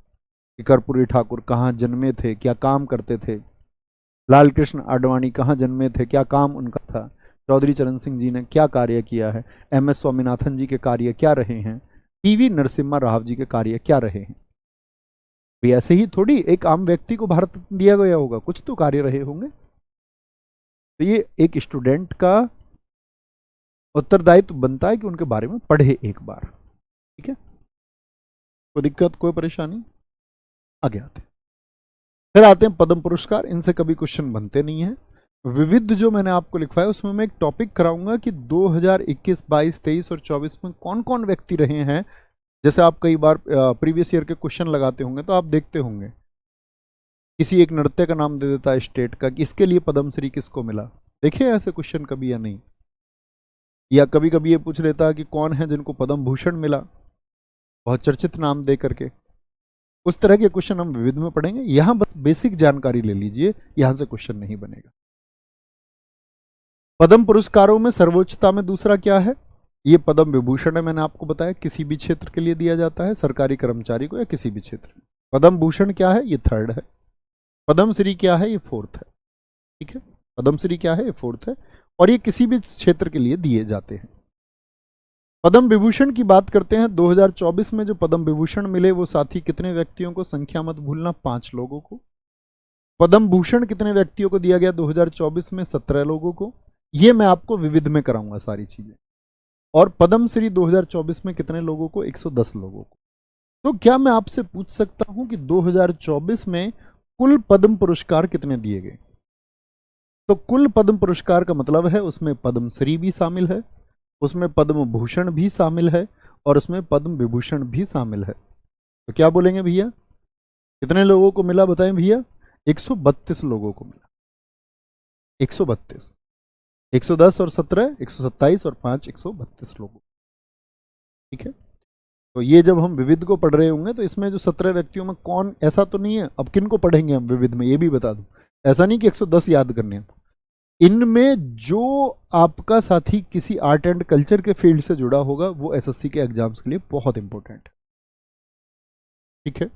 कि कर्पूरी ठाकुर कहाँ जन्मे थे, क्या काम करते थे। लाल कृष्ण आडवाणी कहाँ जन्मे थे, क्या काम उनका था। चौधरी चरण सिंह जी ने क्या कार्य किया है। एम एस स्वामीनाथन जी के कार्य क्या रहे हैं। पीवी नरसिम्हा राव जी के कार्य क्या रहे हैं। भी ऐसे ही थोड़ी एक आम व्यक्ति को भारत रत्न दिया गया होगा, कुछ तो कार्य रहे होंगे। तो ये एक स्टूडेंट का उत्तरदायित्व बनता है कि उनके बारे में पढ़े एक बार। ठीक है, कोई दिक्कत, कोई परेशानी? आगे आते हैं। फिर आते हैं पद्म पुरस्कार। इनसे कभी क्वेश्चन बनते नहीं है। विविध जो मैंने आपको लिखवाया उसमें मैं एक टॉपिक कराऊंगा कि 2021, 22, 23 और 24 में कौन कौन व्यक्ति रहे हैं। जैसे आप कई बार प्रीवियस ईयर के क्वेश्चन लगाते होंगे तो आप देखते होंगे किसी एक नृत्य का नाम दे देता है स्टेट का कि इसके लिए पद्मश्री किसको मिला। देखे ऐसे क्वेश्चन कभी या नहीं? या कभी कभी ये पूछ लेता है कि कौन है जिनको पद्म भूषण मिला, बहुत चर्चित नाम दे करके। उस तरह के क्वेश्चन हम विविध में पढ़ेंगे। यहां बस बेसिक जानकारी ले लीजिए, यहां से क्वेश्चन नहीं बनेगा। पद्म पुरस्कारों में सर्वोच्चता में दूसरा क्या है? ये पद्म विभूषण है, मैंने आपको बताया, किसी भी क्षेत्र के लिए दिया जाता है, सरकारी कर्मचारी को या किसी भी क्षेत्र में। पद्म भूषण क्या है? ये थर्ड है। पद्म श्री क्या है? ये फोर्थ है। ठीक है, पद्म श्री क्या है? ये फोर्थ है, और ये किसी भी क्षेत्र के लिए दिए जाते हैं। पद्म विभूषण की बात करते हैं। 2024 में जो पद्म विभूषण मिले वो साथी कितने व्यक्तियों को? संख्या मत भूलना, 5 लोगों को। पद्म भूषण कितने व्यक्तियों को दिया गया 2024 में? 17 लोगों को। ये मैं आपको विविध में कराऊंगा सारी चीजें। और पद्म श्री 2024 में कितने लोगों को? 110 लोगों को। तो क्या मैं आपसे पूछ सकता हूं कि 2024 में कुल पद्म पुरस्कार कितने दिए गए? तो कुल पद्म पुरस्कार का मतलब है उसमें पद्म श्री भी शामिल है, उसमें पद्म भूषण भी शामिल है, और उसमें पद्म विभूषण भी शामिल है। तो क्या बोलेंगे भैया, कितने लोगों को मिला बताएं भैया? 132 लोगों को मिला। 132, 110 और 17 127 और 5 132 लोगों। ठीक है, तो ये जब हम विविध को पढ़ रहे होंगे तो इसमें जो 17 व्यक्तियों में कौन, ऐसा तो नहीं है अब किन को पढ़ेंगे हम विविध में, ये भी बता दूं। ऐसा नहीं कि 110 याद करने हैं, इनमें जो आपका साथी किसी आर्ट एंड कल्चर के फील्ड से जुड़ा होगा वो एसएससी के एग्जाम्स के लिए बहुत इंपॉर्टेंट है। ठीक है,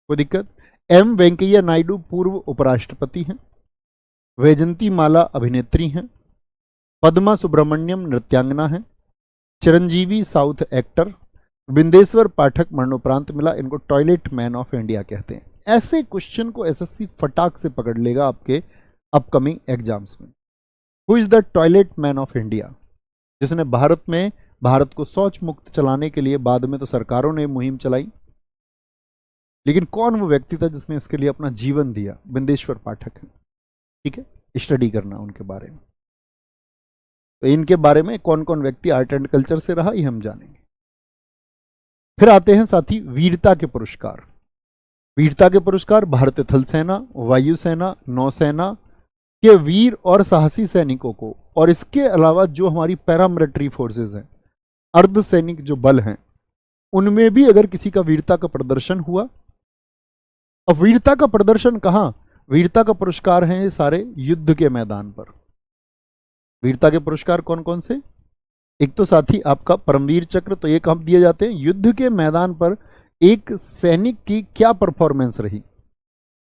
कोई दिक्कत? एम वेंकैया नायडू पूर्व उपराष्ट्रपति हैं। वैजंती माला अभिनेत्री हैं। पद्मा सुब्रमण्यम नृत्यांगना हैं। Chiranjeevi south actor. बिंदेश्वर पाठक मरणोपरांत मिला, इनको टॉयलेट मैन ऑफ इंडिया कहते हैं। ऐसे क्वेश्चन को एसएससी फटाक से पकड़ लेगा आपके अपकमिंग एग्जाम्स में। Who is the toilet man of India? जिसने भारत को शौच मुक्त चलाने के लिए, बाद में तो सरकारों ने मुहिम चलाई, लेकिन कौन वो व्यक्ति था जिसने इसके लिए अपना जीवन दिया? बिंदेश्वर पाठक है। ठीक है, स्टडी करना उनके बारे में। तो इनके बारे में कौन कौन व्यक्ति आर्ट एंड कल्चर से रहा ये हम जानेंगे। फिर आते हैं साथी वीरता के पुरस्कार। वीरता के पुरस्कार भारतीय थल सेना, वायुसेना, नौसेना के वीर और साहसी सैनिकों को, और इसके अलावा जो हमारी पैरामिलिट्री फोर्सेस हैं, अर्धसैनिक जो बल हैं, उनमें भी अगर किसी का वीरता का प्रदर्शन हुआ। अब वीरता का प्रदर्शन कहां? वीरता का पुरस्कार है ये सारे युद्ध के मैदान पर। वीरता के पुरस्कार कौन कौन से? एक तो साथी आपका परमवीर चक्र, तो ये कब दिए जाते हैं? युद्ध के मैदान पर एक सैनिक की क्या परफॉर्मेंस रही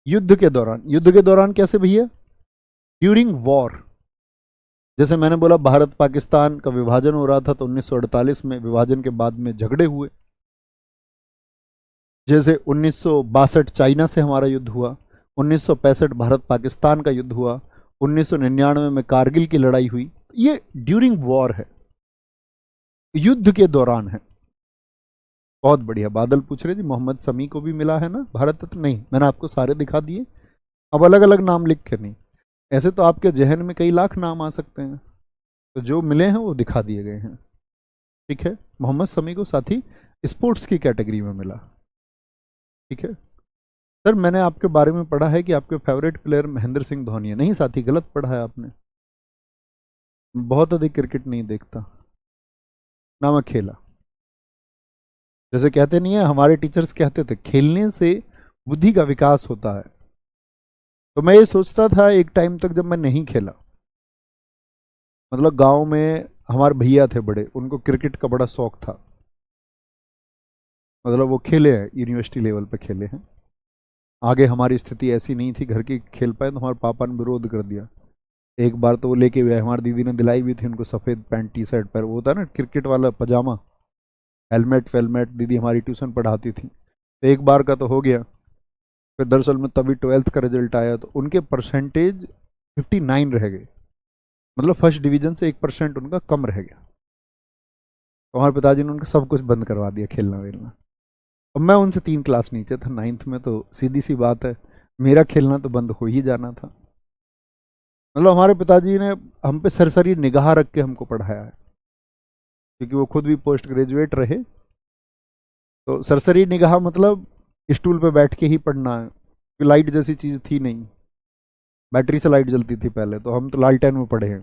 युद्ध के दौरान। युद्ध के दौरान कैसे भैया? During war. जैसे मैंने बोला भारत पाकिस्तान का विभाजन हो रहा था तो 1948 में विभाजन के बाद में झगड़े हुए। जैसे 1962 चाइना से हमारा युद्ध हुआ, 1965 भारत पाकिस्तान का युद्ध हुआ, 1999 में कारगिल की लड़ाई हुई। ये ड्यूरिंग वॉर है, युद्ध के दौरान है। बहुत बढ़िया। बादल पूछ रहे जी मोहम्मद शमी को भी मिला है ना भारत रत्न? नहीं, मैंने आपको सारे दिखा दिए, अब अलग अलग नाम लिख के नहीं। ऐसे तो आपके जहन में कई लाख नाम आ सकते हैं, तो जो मिले हैं वो दिखा दिए गए हैं। ठीक है, मोहम्मद शमी को साथी स्पोर्ट्स की कैटेगरी में मिला। ठीक है सर, मैंने आपके बारे में पढ़ा है कि आपके फेवरेट प्लेयर महेंद्र सिंह धोनी है। नहीं साथी, गलत पढ़ा है आपने। बहुत अधिक क्रिकेट नहीं देखता ना मैं खेला। जैसे कहते नहीं है, हमारे टीचर्स कहते थे खेलने से बुद्धि का विकास होता है। तो मैं ये सोचता था एक टाइम तक जब मैं नहीं खेला, मतलब गांव में हमारे भैया थे बड़े, उनको क्रिकेट का बड़ा शौक था, मतलब वो खेले हैं, यूनिवर्सिटी लेवल पे खेले हैं। आगे हमारी स्थिति ऐसी नहीं थी घर की खेल पाए, तो हमारे पापा ने विरोध कर दिया। एक बार तो वो लेके गए, हमारी दीदी ने दिलाई भी थी उनको सफ़ेद पैंट टी शर्ट पर, वो होता है ना क्रिकेट वाला पजामा, हेलमेट वेलमेट। दीदी हमारी ट्यूशन पढ़ाती थी, तो एक बार का तो हो गया। फिर दरअसल में तभी 12th का रिजल्ट आया तो उनके परसेंटेज 59 रह गए, मतलब फर्स्ट डिवीजन से 1% उनका कम रह गया। तो हमारे पिताजी ने उनका सब कुछ बंद करवा दिया, खेलना वेलना। अब मैं उनसे 3 क्लास नीचे था, 9th में, तो सीधी सी बात है मेरा खेलना तो बंद हो ही जाना था। मतलब हमारे पिताजी ने हम पे सरसरी निगाह रख के हमको पढ़ाया है, क्योंकि वो खुद भी पोस्ट ग्रेजुएट रहे। तो सरसरी निगाह मतलब स्टूल पे बैठ के ही पढ़ना है, क्योंकि लाइट जैसी चीज़ थी नहीं, बैटरी से लाइट जलती थी पहले, तो हम तो लालटेन में पढ़े हैं,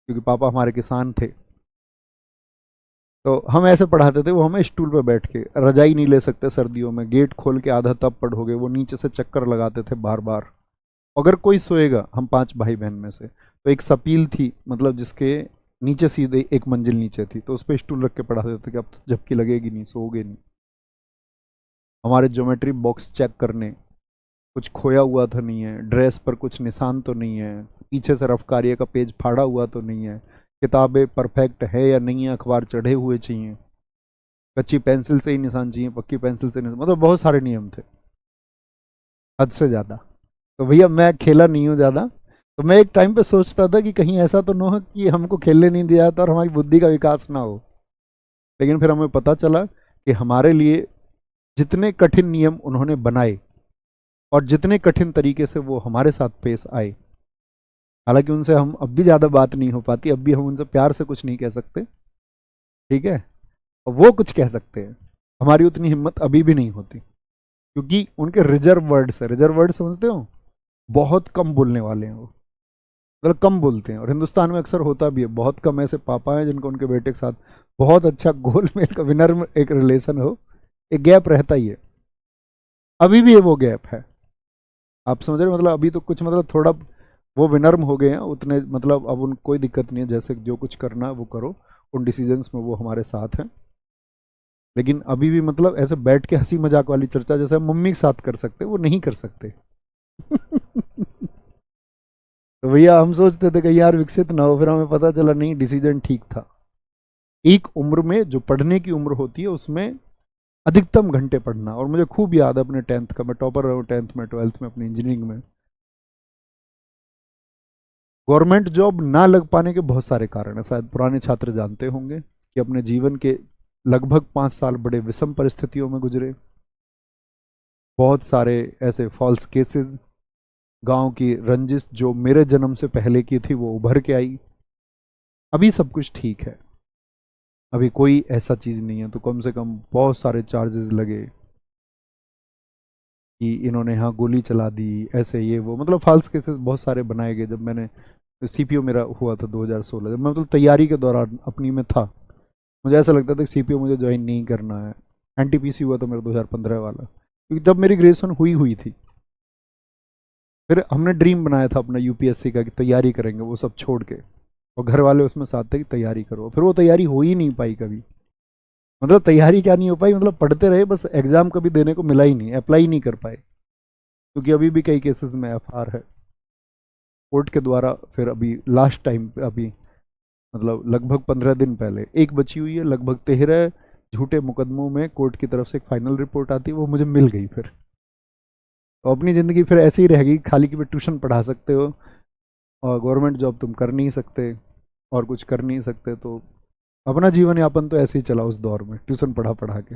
क्योंकि पापा हमारे किसान थे। तो हम ऐसे पढ़ाते थे, वो हमें स्टूल पे बैठ के, रजाई नहीं ले सकते सर्दियों में, गेट खोल के आधा तब पढ़ोगे, वो नीचे से चक्कर लगाते थे बार बार। अगर कोई सोएगा, हम 5 भाई बहन में से, तो एक सपील थी, मतलब जिसके नीचे सीधे एक मंजिल नीचे थी, तो उस पर स्टूल रख के पढ़ाते थे कि अब तो झपकी लगेगी नहीं, सोओगे नहीं। हमारे ज्योमेट्री बॉक्स चेक करने, कुछ खोया हुआ तो नहीं है, ड्रेस पर कुछ निशान तो नहीं है, पीछे से रफकारिया का पेज फाड़ा हुआ तो नहीं है, किताबें परफेक्ट है या नहीं है, अखबार चढ़े हुए चाहिए, कच्ची पेंसिल से ही निशान चाहिए, पक्की पेंसिल से निशान, मतलब बहुत सारे नियम थे, हद से ज़्यादा। तो भैया मैं खेला नहीं हूँ ज़्यादा, तो मैं एक टाइम पे सोचता था कि कहीं ऐसा तो ना हो कि हमको खेलने नहीं दिया जाता और हमारी बुद्धि का विकास ना हो। लेकिन फिर हमें पता चला कि हमारे लिए जितने कठिन नियम उन्होंने बनाए और जितने कठिन तरीके से वो हमारे साथ पेश आए, हालांकि उनसे हम अब भी ज़्यादा बात नहीं हो पाती, अब भी हम उनसे प्यार से कुछ नहीं कह सकते, ठीक है, और वो कुछ कह सकते हैं, हमारी उतनी हिम्मत अभी भी नहीं होती, क्योंकि उनके रिजर्व वर्ड्स है। रिजर्व वर्ड समझते हो, बहुत कम बोलने वाले हैं वो, मतलब कम बोलते हैं। और हिंदुस्तान में अक्सर होता भी है, बहुत कम ऐसे पापा हैं जिनको उनके बेटे के साथ बहुत अच्छा गोलमेल का विनर्म एक रिलेशन हो, एक गैप रहता ही है, अभी भी ये वो गैप है, आप समझ रहे हो, मतलब अभी तो कुछ मतलब थोड़ा वो विनर्म हो गए हैं उतने, मतलब अब उन कोई दिक्कत नहीं है, जैसे जो कुछ करना है वो करो, उन डिसीजंस में वो हमारे साथ हैं। लेकिन अभी भी मतलब ऐसे बैठ के हंसी मजाक वाली चर्चा जैसे हम मम्मी के साथ कर सकते, वो नहीं कर सकते। तो भैया हम सोचते थे कि यार विकसित ना हो, फिर हमें पता चला नहीं, डिसीजन ठीक था। एक उम्र में जो पढ़ने की उम्र होती है उसमें अधिकतम घंटे पढ़ना, और मुझे खूब याद है अपने 10th का, मैं टॉपर रहा हूँ 10th में, 12th में, अपनी इंजीनियरिंग में। गवर्नमेंट जॉब ना लग पाने के बहुत सारे कारण हैं, शायद पुराने छात्र जानते होंगे कि अपने जीवन के लगभग 5 साल बड़े विषम परिस्थितियों में गुजरे, बहुत सारे ऐसे फॉल्स केसेस, गांव की रंजिश जो मेरे जन्म से पहले की थी वो उभर के आई। अभी सब कुछ ठीक है, अभी कोई ऐसा चीज़ नहीं है, तो कम से कम बहुत सारे चार्जेस लगे कि इन्होंने यहाँ गोली चला दी, ऐसे ये वो, मतलब फॉल्स केसेस बहुत सारे बनाए गए। जब मैंने सीपीओ मेरा हुआ था 2016, जब मैं मतलब तैयारी के दौरान अपनी में था, मुझे ऐसा लगता था कि सीपीओ मुझे ज्वाइन नहीं करना है। एनटीपीसी हुआ था मेरा 2015 वाला, क्योंकि जब मेरी ग्रेजुएशन हुई हुई थी, फिर हमने ड्रीम बनाया था अपना यूपीएससी का कि तैयारी करेंगे, वो सब छोड़ के, और घर वाले उसमें साथ थे कि तैयारी करो, फिर वो तैयारी हो ही नहीं पाई कभी। मतलब तैयारी क्या नहीं हो पाई, मतलब पढ़ते रहे बस, एग्जाम कभी देने को मिला ही नहीं, अप्लाई नहीं कर पाए, क्योंकि अभी भी कई केसेस में एफआर है कोर्ट के द्वारा। फिर अभी लास्ट टाइम पे, अभी मतलब लगभग 15 दिन पहले एक बची हुई है, लगभग 13 झूठे मुकदमों में कोर्ट की तरफ से एक फाइनल रिपोर्ट आती है, वो मुझे मिल गई। फिर तो अपनी ज़िंदगी फिर ऐसे ही रहेगी खाली, कि फिर ट्यूशन पढ़ा सकते हो और गवर्नमेंट जॉब तुम कर नहीं सकते और कुछ कर नहीं सकते, तो अपना जीवन यापन तो ऐसे ही चला उस दौर में, ट्यूशन पढ़ा पढ़ा के।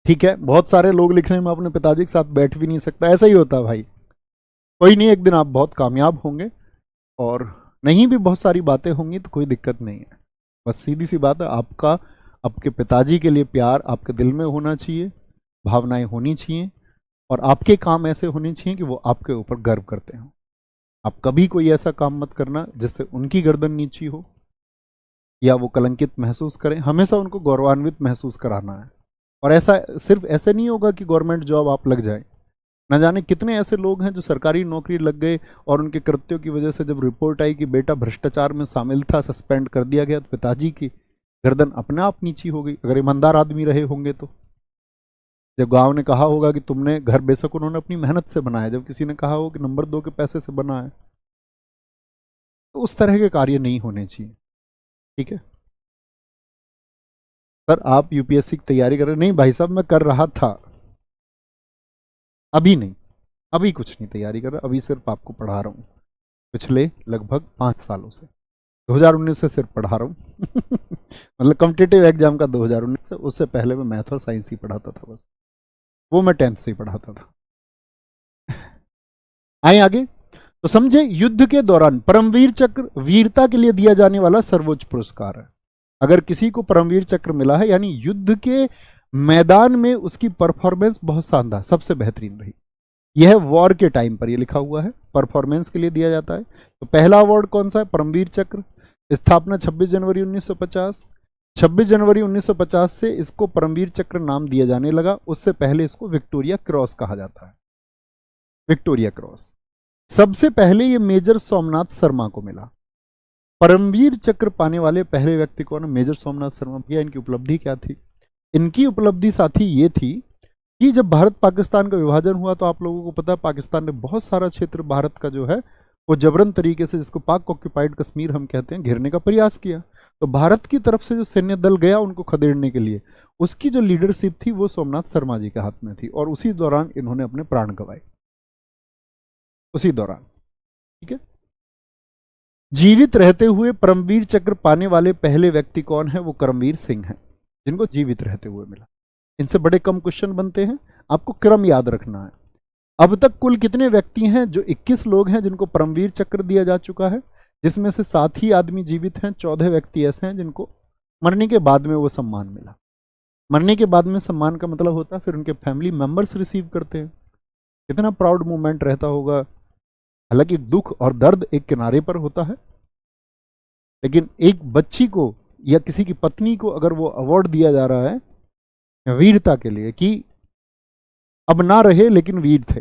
ठीक है, बहुत सारे लोग लिखने में अपने पिताजी के साथ बैठ भी नहीं सकता, ऐसा ही होता है भाई। कोई नहीं, एक दिन आप बहुत कामयाब होंगे, और नहीं भी बहुत सारी बातें होंगी तो कोई दिक्कत नहीं है। बस सीधी सी बात है, आपका आपके पिताजी के लिए प्यार आपके दिल में होना चाहिए, भावनाएं होनी चाहिए, और आपके काम ऐसे होने चाहिए कि वो आपके ऊपर गर्व करते हों। आप कभी कोई ऐसा काम मत करना जिससे उनकी गर्दन नीची हो या वो कलंकित महसूस करें, हमेशा उनको गौरवान्वित महसूस कराना है। और ऐसा सिर्फ ऐसे नहीं होगा कि गवर्नमेंट जॉब आप लग जाए, न जाने कितने ऐसे लोग हैं जो सरकारी नौकरी लग गए और उनके कृत्यों की वजह से जब रिपोर्ट आई कि बेटा भ्रष्टाचार में शामिल था, सस्पेंड कर दिया गया, तो पिताजी की गर्दन अपने आप नीची हो गई, अगर ईमानदार आदमी रहे होंगे तो। जब गांव ने कहा होगा कि तुमने घर, बेशक उन्होंने अपनी मेहनत से बनाया, जब किसी ने कहा हो कि नंबर 2 के पैसे से बना है, तो उस तरह के कार्य नहीं होने चाहिए। ठीक है सर, आप यूपीएससी की तैयारी कर रहे? नहीं भाई साहब, मैं कर रहा था, अभी नहीं, अभी कुछ नहीं तैयारी कर रहा, अभी सिर्फ आपको पढ़ा रहा हूँ, पिछले लगभग 5 सालों से, 2019 से सिर्फ पढ़ा रहा हूँ। मतलब कॉम्पिटिटिव एग्जाम का 2019 से, उससे पहले मैं मैथ और साइंस ही पढ़ाता था बस, वो मैं 10th से ही पढ़ाता था। आए आगे, तो समझे, युद्ध के दौरान परमवीर चक्र वीरता के लिए दिया जाने वाला सर्वोच्च पुरस्कार है। अगर किसी को परमवीर चक्र मिला है, यानी युद्ध के मैदान में उसकी परफॉर्मेंस बहुत शानदार, सबसे बेहतरीन रही। यह वॉर के टाइम पर, यह लिखा हुआ है, परफॉर्मेंस के लिए दिया जाता है। तो पहला अवार्ड कौन सा है? परमवीर चक्र। स्थापना 26 जनवरी 1950। 26 जनवरी 1950 से इसको परमवीर चक्र नाम दिया जाने लगा, उससे पहले इसको विक्टोरिया क्रॉस कहा जाता है। विक्टोरिया क्रॉस सबसे पहले ये मेजर सोमनाथ शर्मा को मिला। परमवीर चक्र पाने वाले पहले व्यक्ति कौन है? मेजर सोमनाथ शर्मा। भैया इनकी उपलब्धि क्या थी? इनकी उपलब्धि साथी ये थी कि जब भारत पाकिस्तान का विभाजन हुआ तो आप लोगों को पता है पाकिस्तान ने बहुत सारा क्षेत्र भारत का जो है वो जबरन तरीके से, जिसको पाक ऑक्यूपाइड कश्मीर हम कहते हैं, घेरने का प्रयास किया। तो भारत की तरफ से जो सैन्य दल गया उनको खदेड़ने के लिए, उसकी जो लीडरशिप थी वो सोमनाथ शर्मा जी के हाथ में थी, और उसी दौरान इन्होंने अपने प्राण गंवाए, उसी दौरान। ठीक है। जीवित रहते हुए परमवीर चक्र पाने वाले पहले व्यक्ति कौन है? वो करमवीर सिंह हैं, जिनको जीवित रहते हुए मिला। इनसे बड़े कम क्वेश्चन बनते हैं, आपको क्रम याद रखना है। अब तक कुल कितने व्यक्ति हैं? जो 21 लोग हैं जिनको परमवीर चक्र दिया जा चुका है, जिसमें से 7 ही आदमी जीवित हैं। 14 व्यक्ति ऐसे हैं जिनको मरने के बाद में वो सम्मान मिला। मरने के बाद में सम्मान का मतलब होता है फिर उनके फैमिली मेंबर्स रिसीव करते हैं। कितना प्राउड मोमेंट रहता होगा। हालांकि दुख और दर्द एक किनारे पर होता है, लेकिन एक बच्ची को या किसी की पत्नी को अगर वो अवार्ड दिया जा रहा है वीरता के लिए कि अब ना रहे लेकिन वीर थे,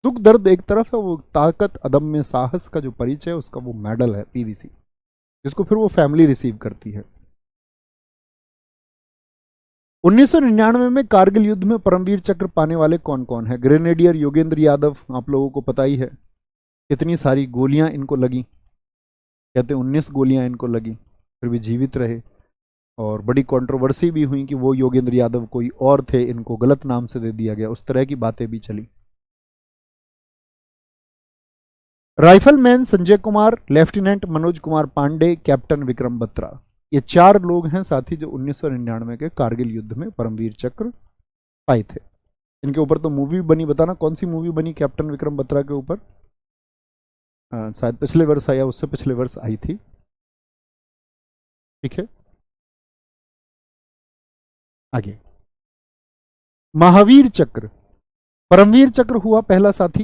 दुख दर्द एक तरफ है, वो ताकत अदम्य साहस का जो परिचय है उसका वो मेडल है पीवीसी, जिसको फिर वो फैमिली रिसीव करती है। 1999 में कारगिल युद्ध में परमवीर चक्र पाने वाले कौन कौन है? ग्रेनेडियर योगेंद्र यादव, आप लोगों को पता ही है कितनी सारी गोलियां इनको लगी, कहते 19 गोलियां इनको लगी, फिर भी जीवित रहे। और बड़ी कंट्रोवर्सी भी हुई कि वो योगेंद्र यादव कोई और थे, इनको गलत नाम से दे दिया गया, उस तरह की बातें भी चली। Rifleman Sanjay Kumar, lieutenant Manoj Kumar Pande, captain Vikram Batra, ये 4 लोग हैं साथी जो 1999 के कारगिल युद्ध में परमवीर चक्र पाए थे। इनके ऊपर तो मूवी बनी, बताना कौन सी मूवी बनी कैप्टन विक्रम बत्रा के ऊपर? शायद पिछले वर्ष आया, उससे पिछले वर्ष आई थी। ठीक है, आगे महावीर चक्र, परमवीर चक्र हुआ पहला साथी।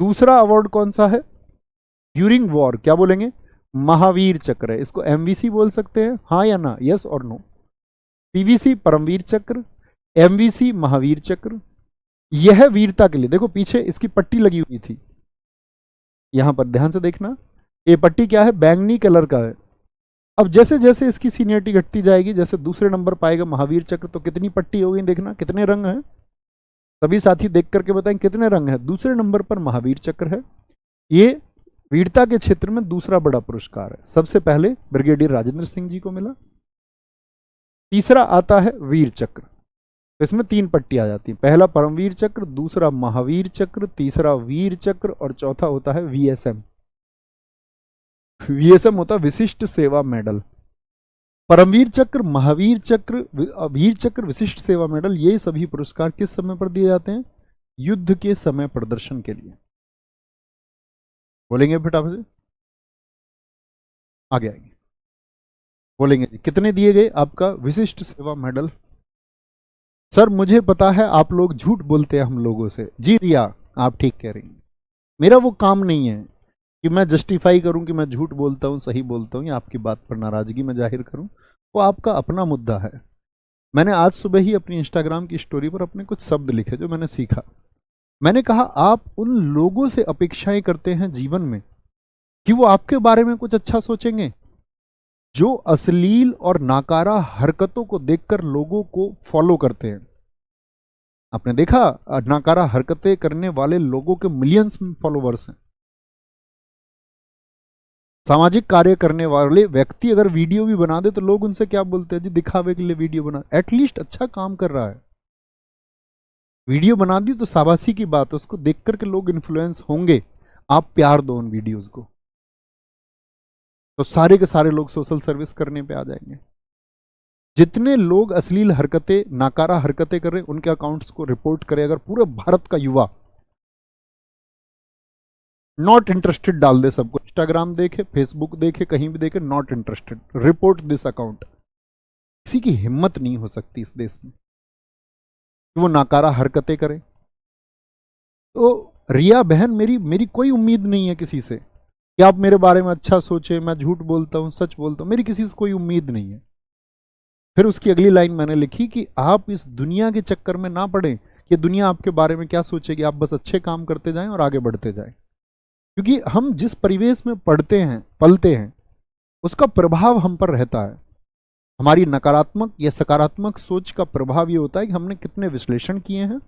दूसरा अवार्ड कौन सा है? ड्यूरिंग वॉर, क्या बोलेंगे? महावीर चक्र है। इसको एमवीसी बोल सकते हैं, हाँ या ना, यस और नो। पीवीसी परमवीर चक्र, एमवीसी महावीर चक्र। यह वीरता के लिए, देखो पीछे इसकी पट्टी लगी हुई थी, यहां पर ध्यान से देखना, ये पट्टी क्या है? बैंगनी कलर का है। अब जैसे जैसे इसकी सीनियरिटी घटती जाएगी, जैसे दूसरे नंबर पाएगा महावीर चक्र, तो कितनी पट्टी होगी देखना, कितने रंग हैं? सभी साथी देख करके बताएं कितने रंग हैं। दूसरे नंबर पर महावीर चक्र है। ये वीरता के क्षेत्र में दूसरा बड़ा पुरस्कार है। सबसे पहले ब्रिगेडियर राजेंद्र सिंह जी को मिला, तीसरा आता है वीर चक्र। तो इसमें 3 पट्टी आ जाती है, पहला परमवीर चक्र, दूसरा महावीर चक्र, तीसरा वीर चक्र, और चौथा होता है वीएसएम। वीएसएम होता है विशिष्ट सेवा मेडल। परमवीर चक्र, महावीर चक्र, वीर चक्र, विशिष्ट सेवा मेडल, ये सभी पुरस्कार किस समय पर दिए जाते हैं? युद्ध के समय प्रदर्शन के लिए। बोलेंगे फटाफट से, आगे आएंगे, बोलेंगे कितने दिए गए आपका विशिष्ट सेवा मेडल? सर मुझे पता है आप लोग झूठ बोलते हैं हम लोगों से। जी रिया, आप ठीक कह रही हैं। मेरा वो काम नहीं है कि मैं जस्टिफाई करूं कि मैं झूठ बोलता हूं, सही बोलता हूं, या आपकी बात पर नाराजगी में जाहिर करूं, वो आपका अपना मुद्दा है। मैंने आज सुबह ही अपनी इंस्टाग्राम की स्टोरी पर अपने कुछ शब्द लिखे जो मैंने सीखा। मैंने कहा आप उन लोगों से अपेक्षाएं करते हैं जीवन में कि वो आपके बारे में कुछ अच्छा सोचेंगे जो अश्लील और नाकारा हरकतों को देखकर लोगों को फॉलो करते हैं। आपने देखा नाकारा हरकतें करने वाले लोगों के मिलियंस में फॉलोवर्स हैं। सामाजिक कार्य करने वाले व्यक्ति अगर वीडियो भी बना दे तो लोग उनसे क्या बोलते हैं? जी दिखावे के लिए वीडियो बना, एटलीस्ट अच्छा काम कर रहा है। वीडियो बना दी तो शाबाशी की बात, उसको देख करके लोग इन्फ्लुएंस होंगे, आप प्यार दो उन वीडियोस को, तो सारे के सारे लोग सोशल सर्विस करने पे आ जाएंगे। जितने लोग अश्लील हरकतें, नाकारा हरकतें कर रहे हैं उनके अकाउंट्स को रिपोर्ट करे। अगर पूरे भारत का युवा नॉट इंटरेस्टेड डाल दे, सबको इंस्टाग्राम देखे, फेसबुक देखे, कहीं भी देखे, not interested, report this account, किसी की हिम्मत नहीं हो सकती इस देश में कि वो नाकारा हरकतें करे। तो रिया बहन, मेरी कोई उम्मीद नहीं है किसी से, कि आप मेरे बारे में अच्छा सोचे, मैं झूठ बोलता हूं सच बोलता हूं, मेरी किसी से कोई उम्मीद नहीं है। फिर उसकी अगली लाइन मैंने लिखी कि आप इस दुनिया के चक्कर में ना पड़े कि दुनिया आपके बारे में क्या सोचेगी, आप बस अच्छे काम करते जाएं और आगे बढ़ते जाएं। क्योंकि हम जिस परिवेश में पढ़ते हैं पलते हैं उसका प्रभाव हम पर रहता है। हमारी नकारात्मक या सकारात्मक सोच का प्रभाव ये होता है कि हमने कितने विश्लेषण किए हैं,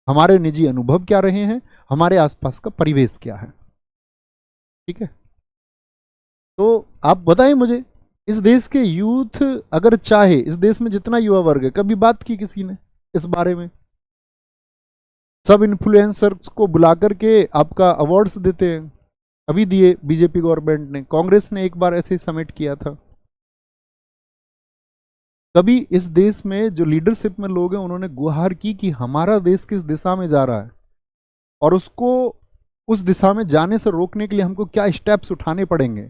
हमारे निजी अनुभव क्या रहे हैं, हमारे आसपास का परिवेश क्या है। ठीक है, तो आप बताएं मुझे, इस देश के यूथ अगर चाहे, इस देश में जितना युवा वर्ग है, कभी बात की किसी ने इस बारे में? सब इन्फ्लुएंसर्स को बुला करके आपका अवार्ड्स देते हैं, अभी दिए बीजेपी गवर्नमेंट ने, कांग्रेस ने एक बार ऐसे ही समिट किया था। कभी इस देश में जो लीडरशिप में लोग हैं उन्होंने गुहार की कि हमारा देश किस दिशा में जा रहा है और उसको उस दिशा में जाने से रोकने के लिए हमको क्या स्टेप्स उठाने पड़ेंगे?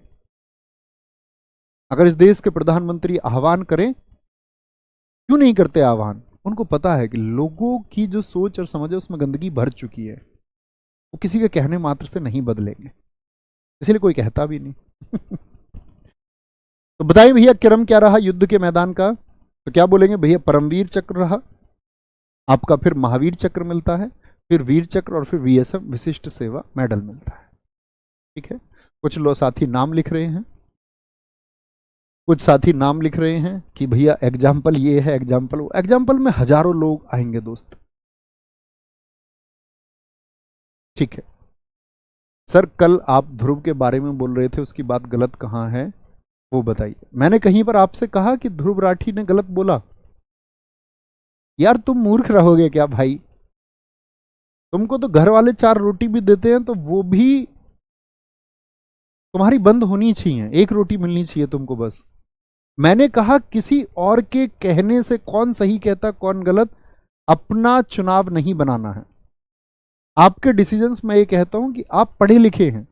अगर इस देश के प्रधानमंत्री आह्वान करें, क्यों नहीं करते आह्वान? उनको पता है कि लोगों की जो सोच और समझ है उसमें गंदगी भर चुकी है, वो किसी के कहने मात्र से नहीं बदलेंगे, इसलिए कोई कहता भी नहीं। तो बताइए भैया क्रम क्या रहा युद्ध के मैदान का? तो क्या बोलेंगे भैया, परमवीर चक्र रहा आपका, फिर महावीर चक्र मिलता है, फिर वीर चक्र, और फिर वीएसएम विशिष्ट सेवा मेडल मिलता है। ठीक है, कुछ लोग साथी नाम लिख रहे हैं, कुछ साथी नाम लिख रहे हैं कि भैया एग्जाम्पल ये है, एग्जाम्पल वो। एग्जाम्पल में हजारों लोग आएंगे दोस्त। ठीक है सर, कल आप ध्रुव के बारे में बोल रहे थे, उसकी बात गलत कहाँ है वो बताइए। मैंने कहीं पर आपसे कहा कि ध्रुव राठी ने गलत बोला? यार तुम मूर्ख रहोगे क्या भाई? तुमको तो घर वाले 4 रोटी भी देते हैं तो वो भी तुम्हारी बंद होनी चाहिए, 1 रोटी मिलनी चाहिए तुमको बस। मैंने कहा किसी और के कहने से कौन सही कहता कौन गलत, अपना चुनाव नहीं बनाना है। आपके डिसीजंस में ये कहता हूं कि आप पढ़े लिखे हैं,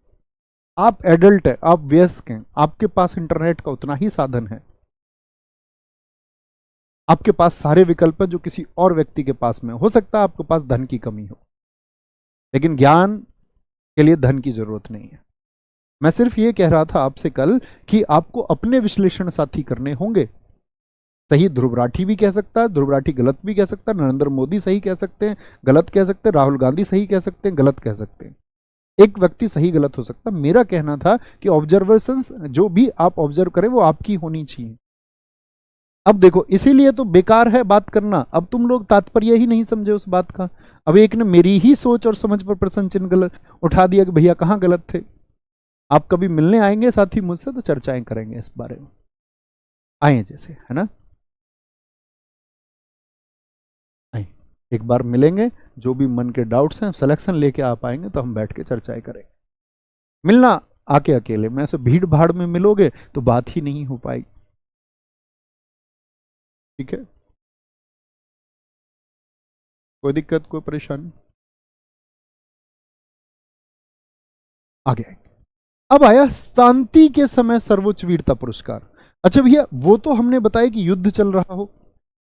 आप एडल्ट हैं, आप वयस्क हैं, आपके पास इंटरनेट का उतना ही साधन है, आपके पास सारे विकल्प हैं जो किसी और व्यक्ति के पास में हो सकता है। आपके पास धन की कमी हो, लेकिन ज्ञान के लिए धन की जरूरत नहीं है। मैं सिर्फ ये कह रहा था आपसे कल कि आपको अपने विश्लेषण साथी करने होंगे। सही ध्रुव राठी भी कह सकता है, ध्रुव राठी गलत भी कह सकता है, नरेंद्र मोदी सही कह सकते हैं, गलत कह सकते हैं, राहुल गांधी सही कह सकते हैं, गलत कह सकते हैं। एक व्यक्ति सही गलत हो सकता है। मेरा कहना था कि ऑब्जर्वेशंस जो भी आप ऑब्जर्व करें वो आपकी होनी चाहिए। अब देखो, इसीलिए तो बेकार है बात करना। अब तुम लोग तात्पर्य ही नहीं समझे उस बात का। अब एक ने मेरी ही सोच और समझ पर प्रश्न चिन्ह गलत उठा दिया कि भैया कहाँ गलत थे। आप कभी मिलने आएंगे साथी मुझसे तो चर्चाएं करेंगे इस बारे में, आए जैसे, है ना? आए, एक बार मिलेंगे, जो भी मन के डाउट्स हैं सिलेक्शन लेके आप आएंगे तो हम बैठ के चर्चाएं करेंगे। मिलना आके अकेले में, ऐसे भीड़ भाड़ में मिलोगे तो बात ही नहीं हो पाएगी। ठीक है, कोई दिक्कत कोई परेशानी? आगे आएंगे। अब आया शांति के समय सर्वोच्च वीरता पुरस्कार। अच्छा भैया, वो तो हमने बताया कि युद्ध चल रहा हो,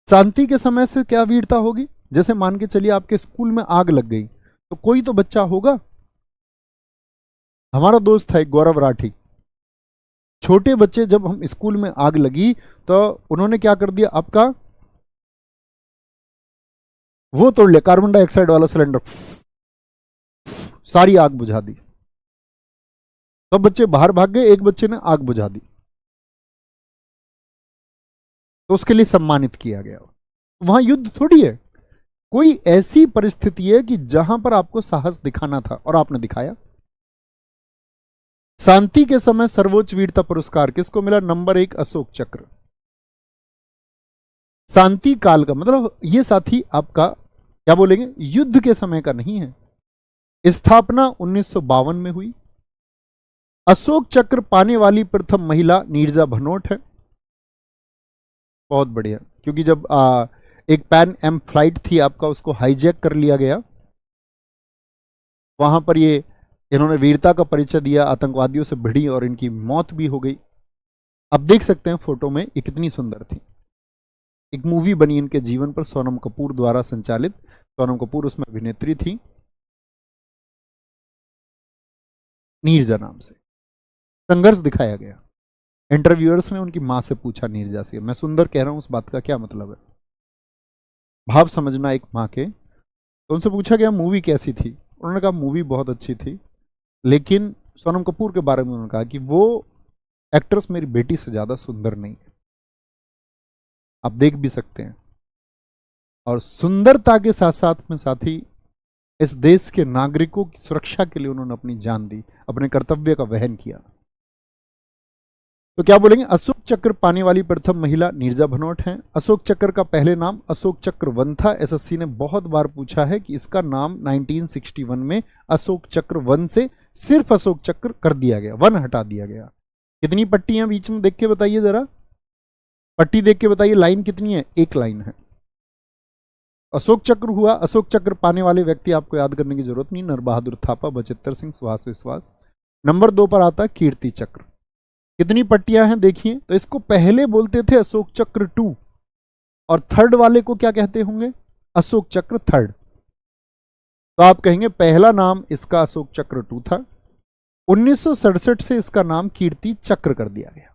शांति के समय से क्या वीरता होगी? जैसे मान के चलिए आपके स्कूल में आग लग गई तो कोई तो बच्चा होगा। हमारा दोस्त था एक गौरव राठी, छोटे बच्चे, जब हम स्कूल में आग लगी तो उन्होंने क्या कर दिया, आपका वो तोड़ लिया, कार्बन डाइऑक्साइड वाला सिलेंडर, सारी आग बुझा दी। सब बच्चे बाहर भाग गए, एक बच्चे ने आग बुझा दी तो उसके लिए सम्मानित किया गया। वहां युद्ध थोड़ी है, कोई ऐसी परिस्थिति है कि जहां पर आपको साहस दिखाना था और आपने दिखाया। शांति के समय सर्वोच्च वीरता पुरस्कार किसको मिला? नंबर 1 अशोक चक्र। शांति काल का मतलब ये साथी आपका क्या बोलेंगे, युद्ध के समय का नहीं है। स्थापना 1952 में हुई। अशोक चक्र पाने वाली प्रथम महिला नीरजा भनोट है। बहुत बढ़िया, क्योंकि जब एक पैन एम फ्लाइट थी आपका, उसको हाईजैक कर लिया गया, वहां पर ये इन्होंने वीरता का परिचय दिया, आतंकवादियों से भिड़ी और इनकी मौत भी हो गई। अब देख सकते हैं फोटो में ये कितनी सुंदर थी। एक मूवी बनी इनके जीवन पर, सोनम कपूर द्वारा संचालित। सोनम कपूर उसमें अभिनेत्री थी, नीरजा नाम से। संघर्ष दिखाया गया। इंटरव्यूअर्स ने उनकी माँ से पूछा नीरजा से, मैं सुंदर कह रहा हूं उस बात का क्या मतलब है, भाव समझना एक माँ के। तो उनसे पूछा गया मूवी कैसी थी, उन्होंने कहा मूवी बहुत अच्छी थी, लेकिन सोनम कपूर के बारे में उन्होंने कहा कि वो एक्ट्रेस मेरी बेटी से ज़्यादा सुंदर नहीं है। आप देख भी सकते हैं। और सुंदरता के साथ साथ में साथी इस देश के नागरिकों की सुरक्षा के लिए उन्होंने अपनी जान दी, अपने कर्तव्य का वहन किया। तो क्या बोलेंगे, अशोक चक्र पाने वाली प्रथम महिला नीरजा भनोट हैं। अशोक चक्र का पहले नाम अशोक चक्र वन था। एसएससी ने बहुत बार पूछा है कि इसका नाम 1961 में अशोक चक्र वन से सिर्फ अशोक चक्र कर दिया गया, वन हटा दिया गया। कितनी पट्टियां बीच में देख के बताइए जरा, पट्टी देख के बताइए, लाइन कितनी है, एक लाइन है। अशोक चक्र हुआ। अशोक चक्र पाने वाले व्यक्ति आपको याद करने की जरूरत नहीं, नर बहादुर थापा, बचित्तर सिंह, सुभाष विश्वास। नंबर 2 पर आता है कीर्ति चक्र। कितनी पट्टियां हैं देखिए, तो इसको पहले बोलते थे अशोक चक्र 2, और थर्ड वाले को क्या कहते होंगे, अशोक चक्र थर्ड। तो आप कहेंगे पहला नाम इसका अशोक चक्र 2 था, 1967 से इसका नाम कीर्ति चक्र कर दिया गया।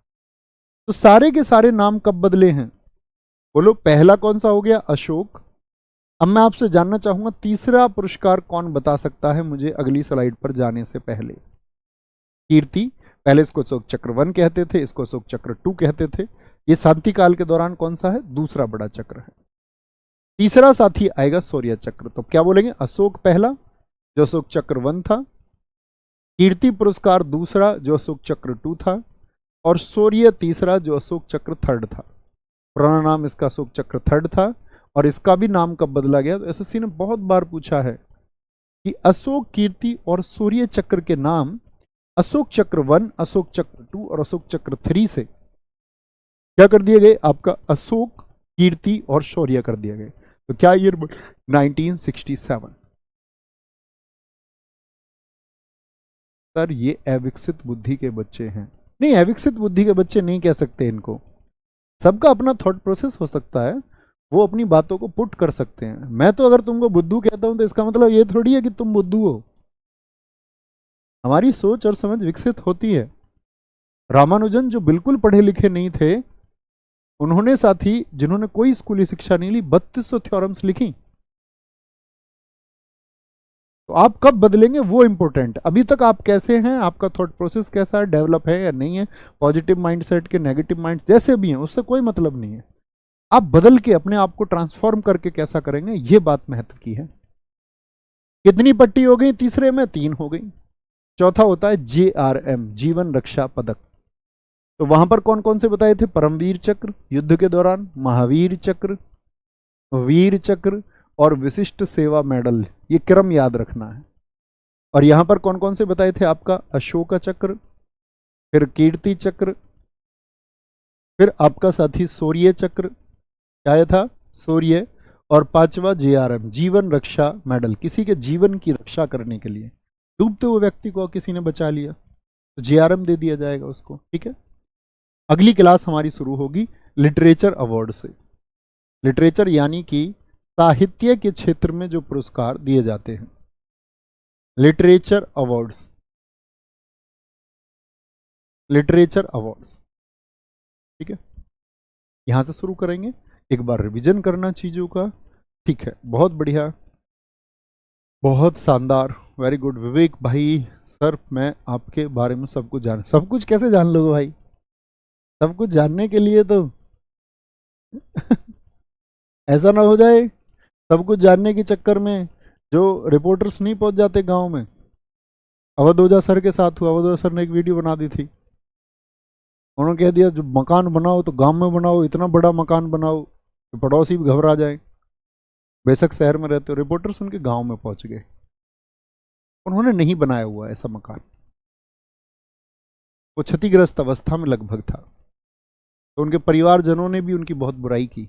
तो सारे के सारे नाम कब बदले हैं, बोलो पहला कौन सा हो गया, अशोक। अब मैं आपसे जानना चाहूंगा तीसरा पुरस्कार कौन बता सकता है मुझे अगली स्लाइड पर जाने से पहले। कीर्ति, पहले इसको अशोक चक्र 1 कहते थे, इसको अशोक चक्र 2 कहते थे। ये शांति काल के दौरान कौन सा है, दूसरा बड़ा चक्र है। तीसरा साथी आएगा शौर्य चक्र। तो क्या बोलेंगे, अशोक पहला जो अशोक चक्र 1 था, कीर्ति पुरस्कार दूसरा जो अशोक चक्र 2 था, और शौर्य तीसरा जो अशोक चक्र 3 था। पुराना नाम इसका अशोक चक्र 3 था, और इसका भी नाम कब बदला गया। तो एसएससी ने बहुत बार पूछा है कि अशोक, कीर्ति और शौर्य चक्र के नाम अशोक चक्र 1, अशोक चक्र 2 और अशोक चक्र 3 से क्या कर दिए गए, आपका अशोक, कीर्ति और शौर्य कर दिए गए। तो क्या ईयर, 1967। सर ये अविकसित बुद्धि के बच्चे हैं। नहीं, अविकसित बुद्धि के बच्चे नहीं कह सकते इनको, सबका अपना थॉट प्रोसेस हो सकता है, वो अपनी बातों को पुट कर सकते हैं। मैं तो अगर तुमको बुद्धू कहता हूं तो इसका मतलब ये थोड़ी है कि तुम बुद्धू हो। हमारी सोच और समझ विकसित होती है। रामानुजन जो बिल्कुल पढ़े लिखे नहीं थे, उन्होंने साथी जिन्होंने कोई स्कूली शिक्षा नहीं ली 3200 थ्योरम्स लिखी। तो आप कब बदलेंगे वो इंपॉर्टेंट। अभी तक आप कैसे हैं, आपका थॉट प्रोसेस कैसा है, डेवलप है या नहीं है, पॉजिटिव माइंडसेट के नेगेटिव माइंड जैसे भी हैं, उससे कोई मतलब नहीं है। आप बदल के अपने आप को ट्रांसफॉर्म करके कैसा करेंगे, ये बात महत्व की है। कितनी पट्टी हो गई, तीसरे में 3 हो गई। चौथा होता है JRM, जीवन रक्षा पदक। तो वहां पर कौन कौन से बताए थे, परमवीर चक्र युद्ध के दौरान, महावीर चक्र, वीर चक्र और विशिष्ट सेवा मेडल। ये क्रम याद रखना है। और यहां पर कौन कौन से बताए थे, आपका अशोक चक्र, फिर कीर्ति चक्र, फिर आपका साथी शौर्य चक्र, क्या था, शौर्य, और 5वां JRM, जीवन रक्षा मेडल। किसी के जीवन की रक्षा करने के लिए, डूबते हुए व्यक्ति को किसी ने बचा लिया तो JRM दे दिया जाएगा उसको। ठीक है, अगली क्लास हमारी शुरू होगी लिटरेचर अवार्ड से। लिटरेचर यानी कि साहित्य के क्षेत्र में जो पुरस्कार दिए जाते हैं, लिटरेचर अवार्ड्स, लिटरेचर अवार्ड्स। ठीक है, यहां से शुरू करेंगे, एक बार रिवीजन करना चीजों का। ठीक है, बहुत बढ़िया, बहुत शानदार, वेरी गुड विवेक भाई। सर मैं आपके बारे में सब कुछ सब कुछ कैसे जान लोगे भाई, सब कुछ जानने के लिए तो ऐसा ना हो जाए सब कुछ जानने के चक्कर में जो रिपोर्टर्स नहीं पहुंच जाते गांव में। अवध ओझा सर के साथ हुआ, अवध ओझा सर ने एक वीडियो बना दी थी, उन्होंने कह दिया जो मकान बनाओ तो गांव में बनाओ, इतना बड़ा मकान बनाओ कि पड़ोसी भी घबरा जाए, बेशक शहर में रहते हो। रिपोर्टर्स उनके गांव में पहुंच गए, उन्होंने नहीं बनाया हुआ ऐसा मकान, वो क्षतिग्रस्त अवस्था में लगभग था। तो उनके परिवारजनों ने भी उनकी बहुत बुराई की।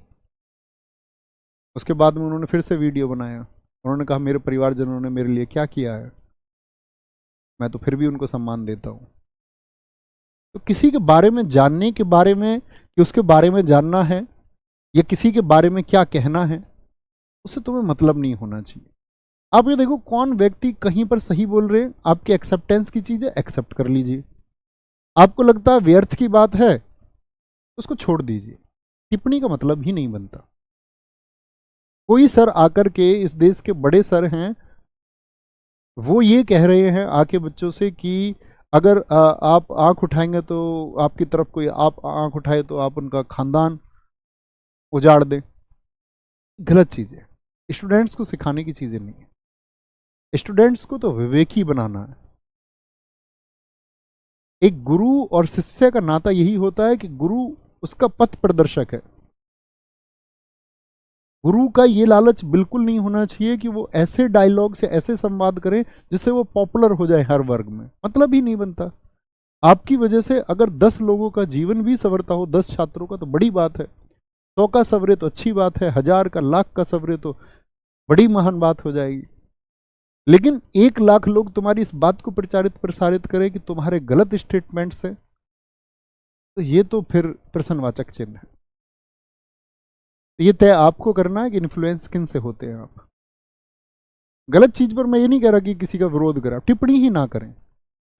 उसके बाद में उन्होंने फिर से वीडियो बनाया, उन्होंने कहा मेरे परिवारजनों ने मेरे लिए क्या किया है, मैं तो फिर भी उनको सम्मान देता हूँ। तो किसी के बारे में जानने के बारे में कि उसके बारे में जानना है या किसी के बारे में क्या कहना है, उससे तुम्हें मतलब नहीं होना चाहिए। आप ये देखो कौन व्यक्ति कहीं पर सही बोल रहे हैं, आपकी एक्सेप्टेंस की चीज़ है, एक्सेप्ट कर लीजिए। आपको लगता है व्यर्थ की बात है, उसको छोड़ दीजिए, टिप्पणी का मतलब ही नहीं बनता। कोई सर आकर के, इस देश के बड़े सर हैं, वो ये कह रहे हैं आके बच्चों से कि अगर आप आंख उठाएंगे तो आपकी तरफ कोई आप आंख उठाए तो आप उनका खानदान उजाड़ दें। गलत चीज़ है, स्टूडेंट्स को सिखाने की चीज़ें नहीं है। स्टूडेंट्स को तो विवेकी बनाना है। एक गुरु और शिष्य का नाता यही होता है कि गुरु उसका पथ प्रदर्शक है। गुरु का ये लालच बिल्कुल नहीं होना चाहिए कि वो ऐसे डायलॉग से ऐसे संवाद करें जिससे वो पॉपुलर हो जाए हर वर्ग में, मतलब ही नहीं बनता। आपकी वजह से अगर 10 लोगों का जीवन भी संवरता हो, 10 छात्रों का, तो बड़ी बात है। 100 का संवरे तो अच्छी बात है, 1000 का, लाख का संवरे तो बड़ी महान बात हो जाएगी। लेकिन 1 लाख लोग तुम्हारी इस बात को प्रसारित करें कि तुम्हारे गलत स्टेटमेंट्स हैं, तो ये तो फिर प्रश्नवाचक चिन्ह है। ये तय आपको करना है कि इन्फ्लुएंस किन से होते हैं आप। गलत चीज पर मैं ये नहीं कह रहा कि किसी का विरोध करें, टिप्पणी ही ना करें,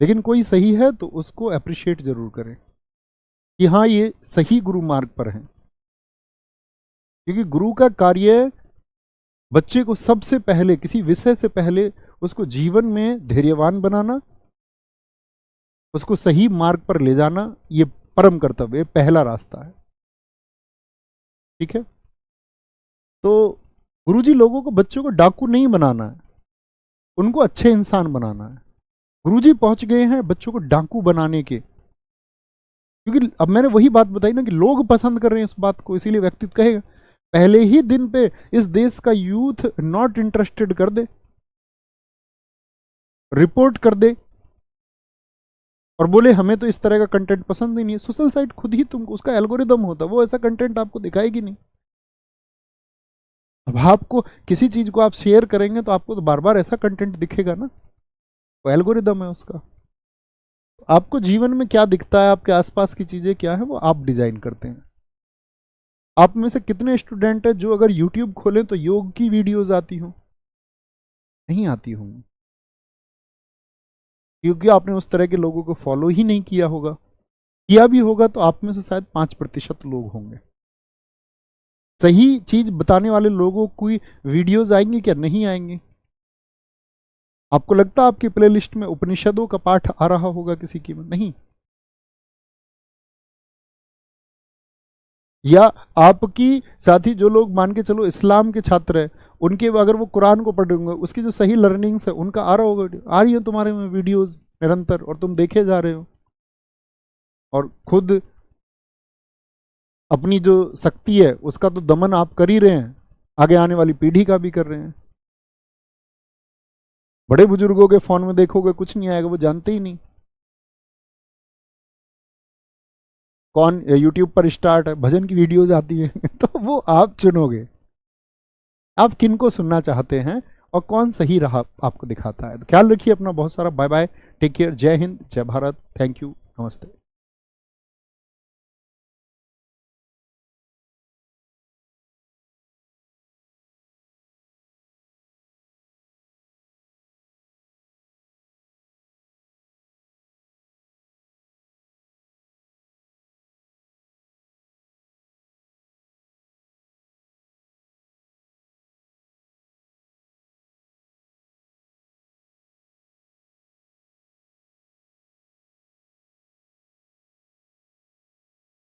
लेकिन कोई सही है तो उसको अप्रिशिएट जरूर करें कि हाँ ये सही गुरु मार्ग पर है। क्योंकि गुरु का कार्य बच्चे को सबसे पहले, किसी विषय से पहले, उसको जीवन में धैर्यवान बनाना, उसको सही मार्ग पर ले जाना, ये परम कर्तव्य, पहला रास्ता है। ठीक है, तो गुरुजी लोगों को, बच्चों को डाकू नहीं बनाना है, उनको अच्छे इंसान बनाना है। गुरुजी पहुंच गए हैं बच्चों को डाकू बनाने के, क्योंकि अब मैंने वही बात बताई ना कि लोग पसंद कर रहे हैं इस बात को, इसीलिए व्यक्तित्व कहेगा। पहले ही दिन पे इस देश का यूथ नॉट इंटरेस्टेड कर दे, रिपोर्ट कर दे और बोले हमें तो इस तरह का कंटेंट पसंद ही नहीं है। सोशल साइट खुद ही तुमको, उसका एल्गोरिदम होता, वो ऐसा कंटेंट आपको दिखाएगी नहीं। अब आपको किसी चीज को आप शेयर करेंगे तो आपको तो बार बार ऐसा कंटेंट दिखेगा ना, वो एल्गोरिदम है उसका। आपको जीवन में क्या दिखता है, आपके आसपास की चीजें क्या है, वो आप डिजाइन करते हैं। आप में से कितने स्टूडेंट है जो अगर यूट्यूब खोलें तो योग की वीडियोस आती हो? नहीं आती होंगी, क्योंकि आपने उस तरह के लोगों को फॉलो ही नहीं किया होगा। किया भी होगा तो आप में से शायद 5% लोग होंगे। सही चीज बताने वाले लोगों की वीडियोस आएंगी क्या? नहीं आएंगी। आपको लगता है आपकी प्लेलिस्ट में उपनिषदों का पाठ आ रहा होगा किसी की में? नहीं। या आपकी साथी जो लोग मान के चलो इस्लाम के छात्र हैं, उनके अगर वो कुरान को पढ़ होंगे, उसकी जो सही लर्निंग्स है उनका आ रहा होगा, आ रही है तुम्हारे में वीडियोस निरंतर, और तुम देखे जा रहे हो और खुद अपनी जो शक्ति है उसका तो दमन आप कर ही रहे हैं, आगे आने वाली पीढ़ी का भी कर रहे हैं। बड़े बुजुर्गों के फोन में देखोगे कुछ नहीं आएगा, वो जानते ही नहीं कौन यूट्यूब पर स्टार्ट है, भजन की वीडियोज आती है तो वो आप चुनोगे, आप किन को सुनना चाहते हैं और कौन सही राह आपको दिखाता है। तो ख्याल रखिए अपना बहुत सारा। बाय बाय, टेक केयर, जय हिंद, जय भारत, थैंक यू, नमस्ते।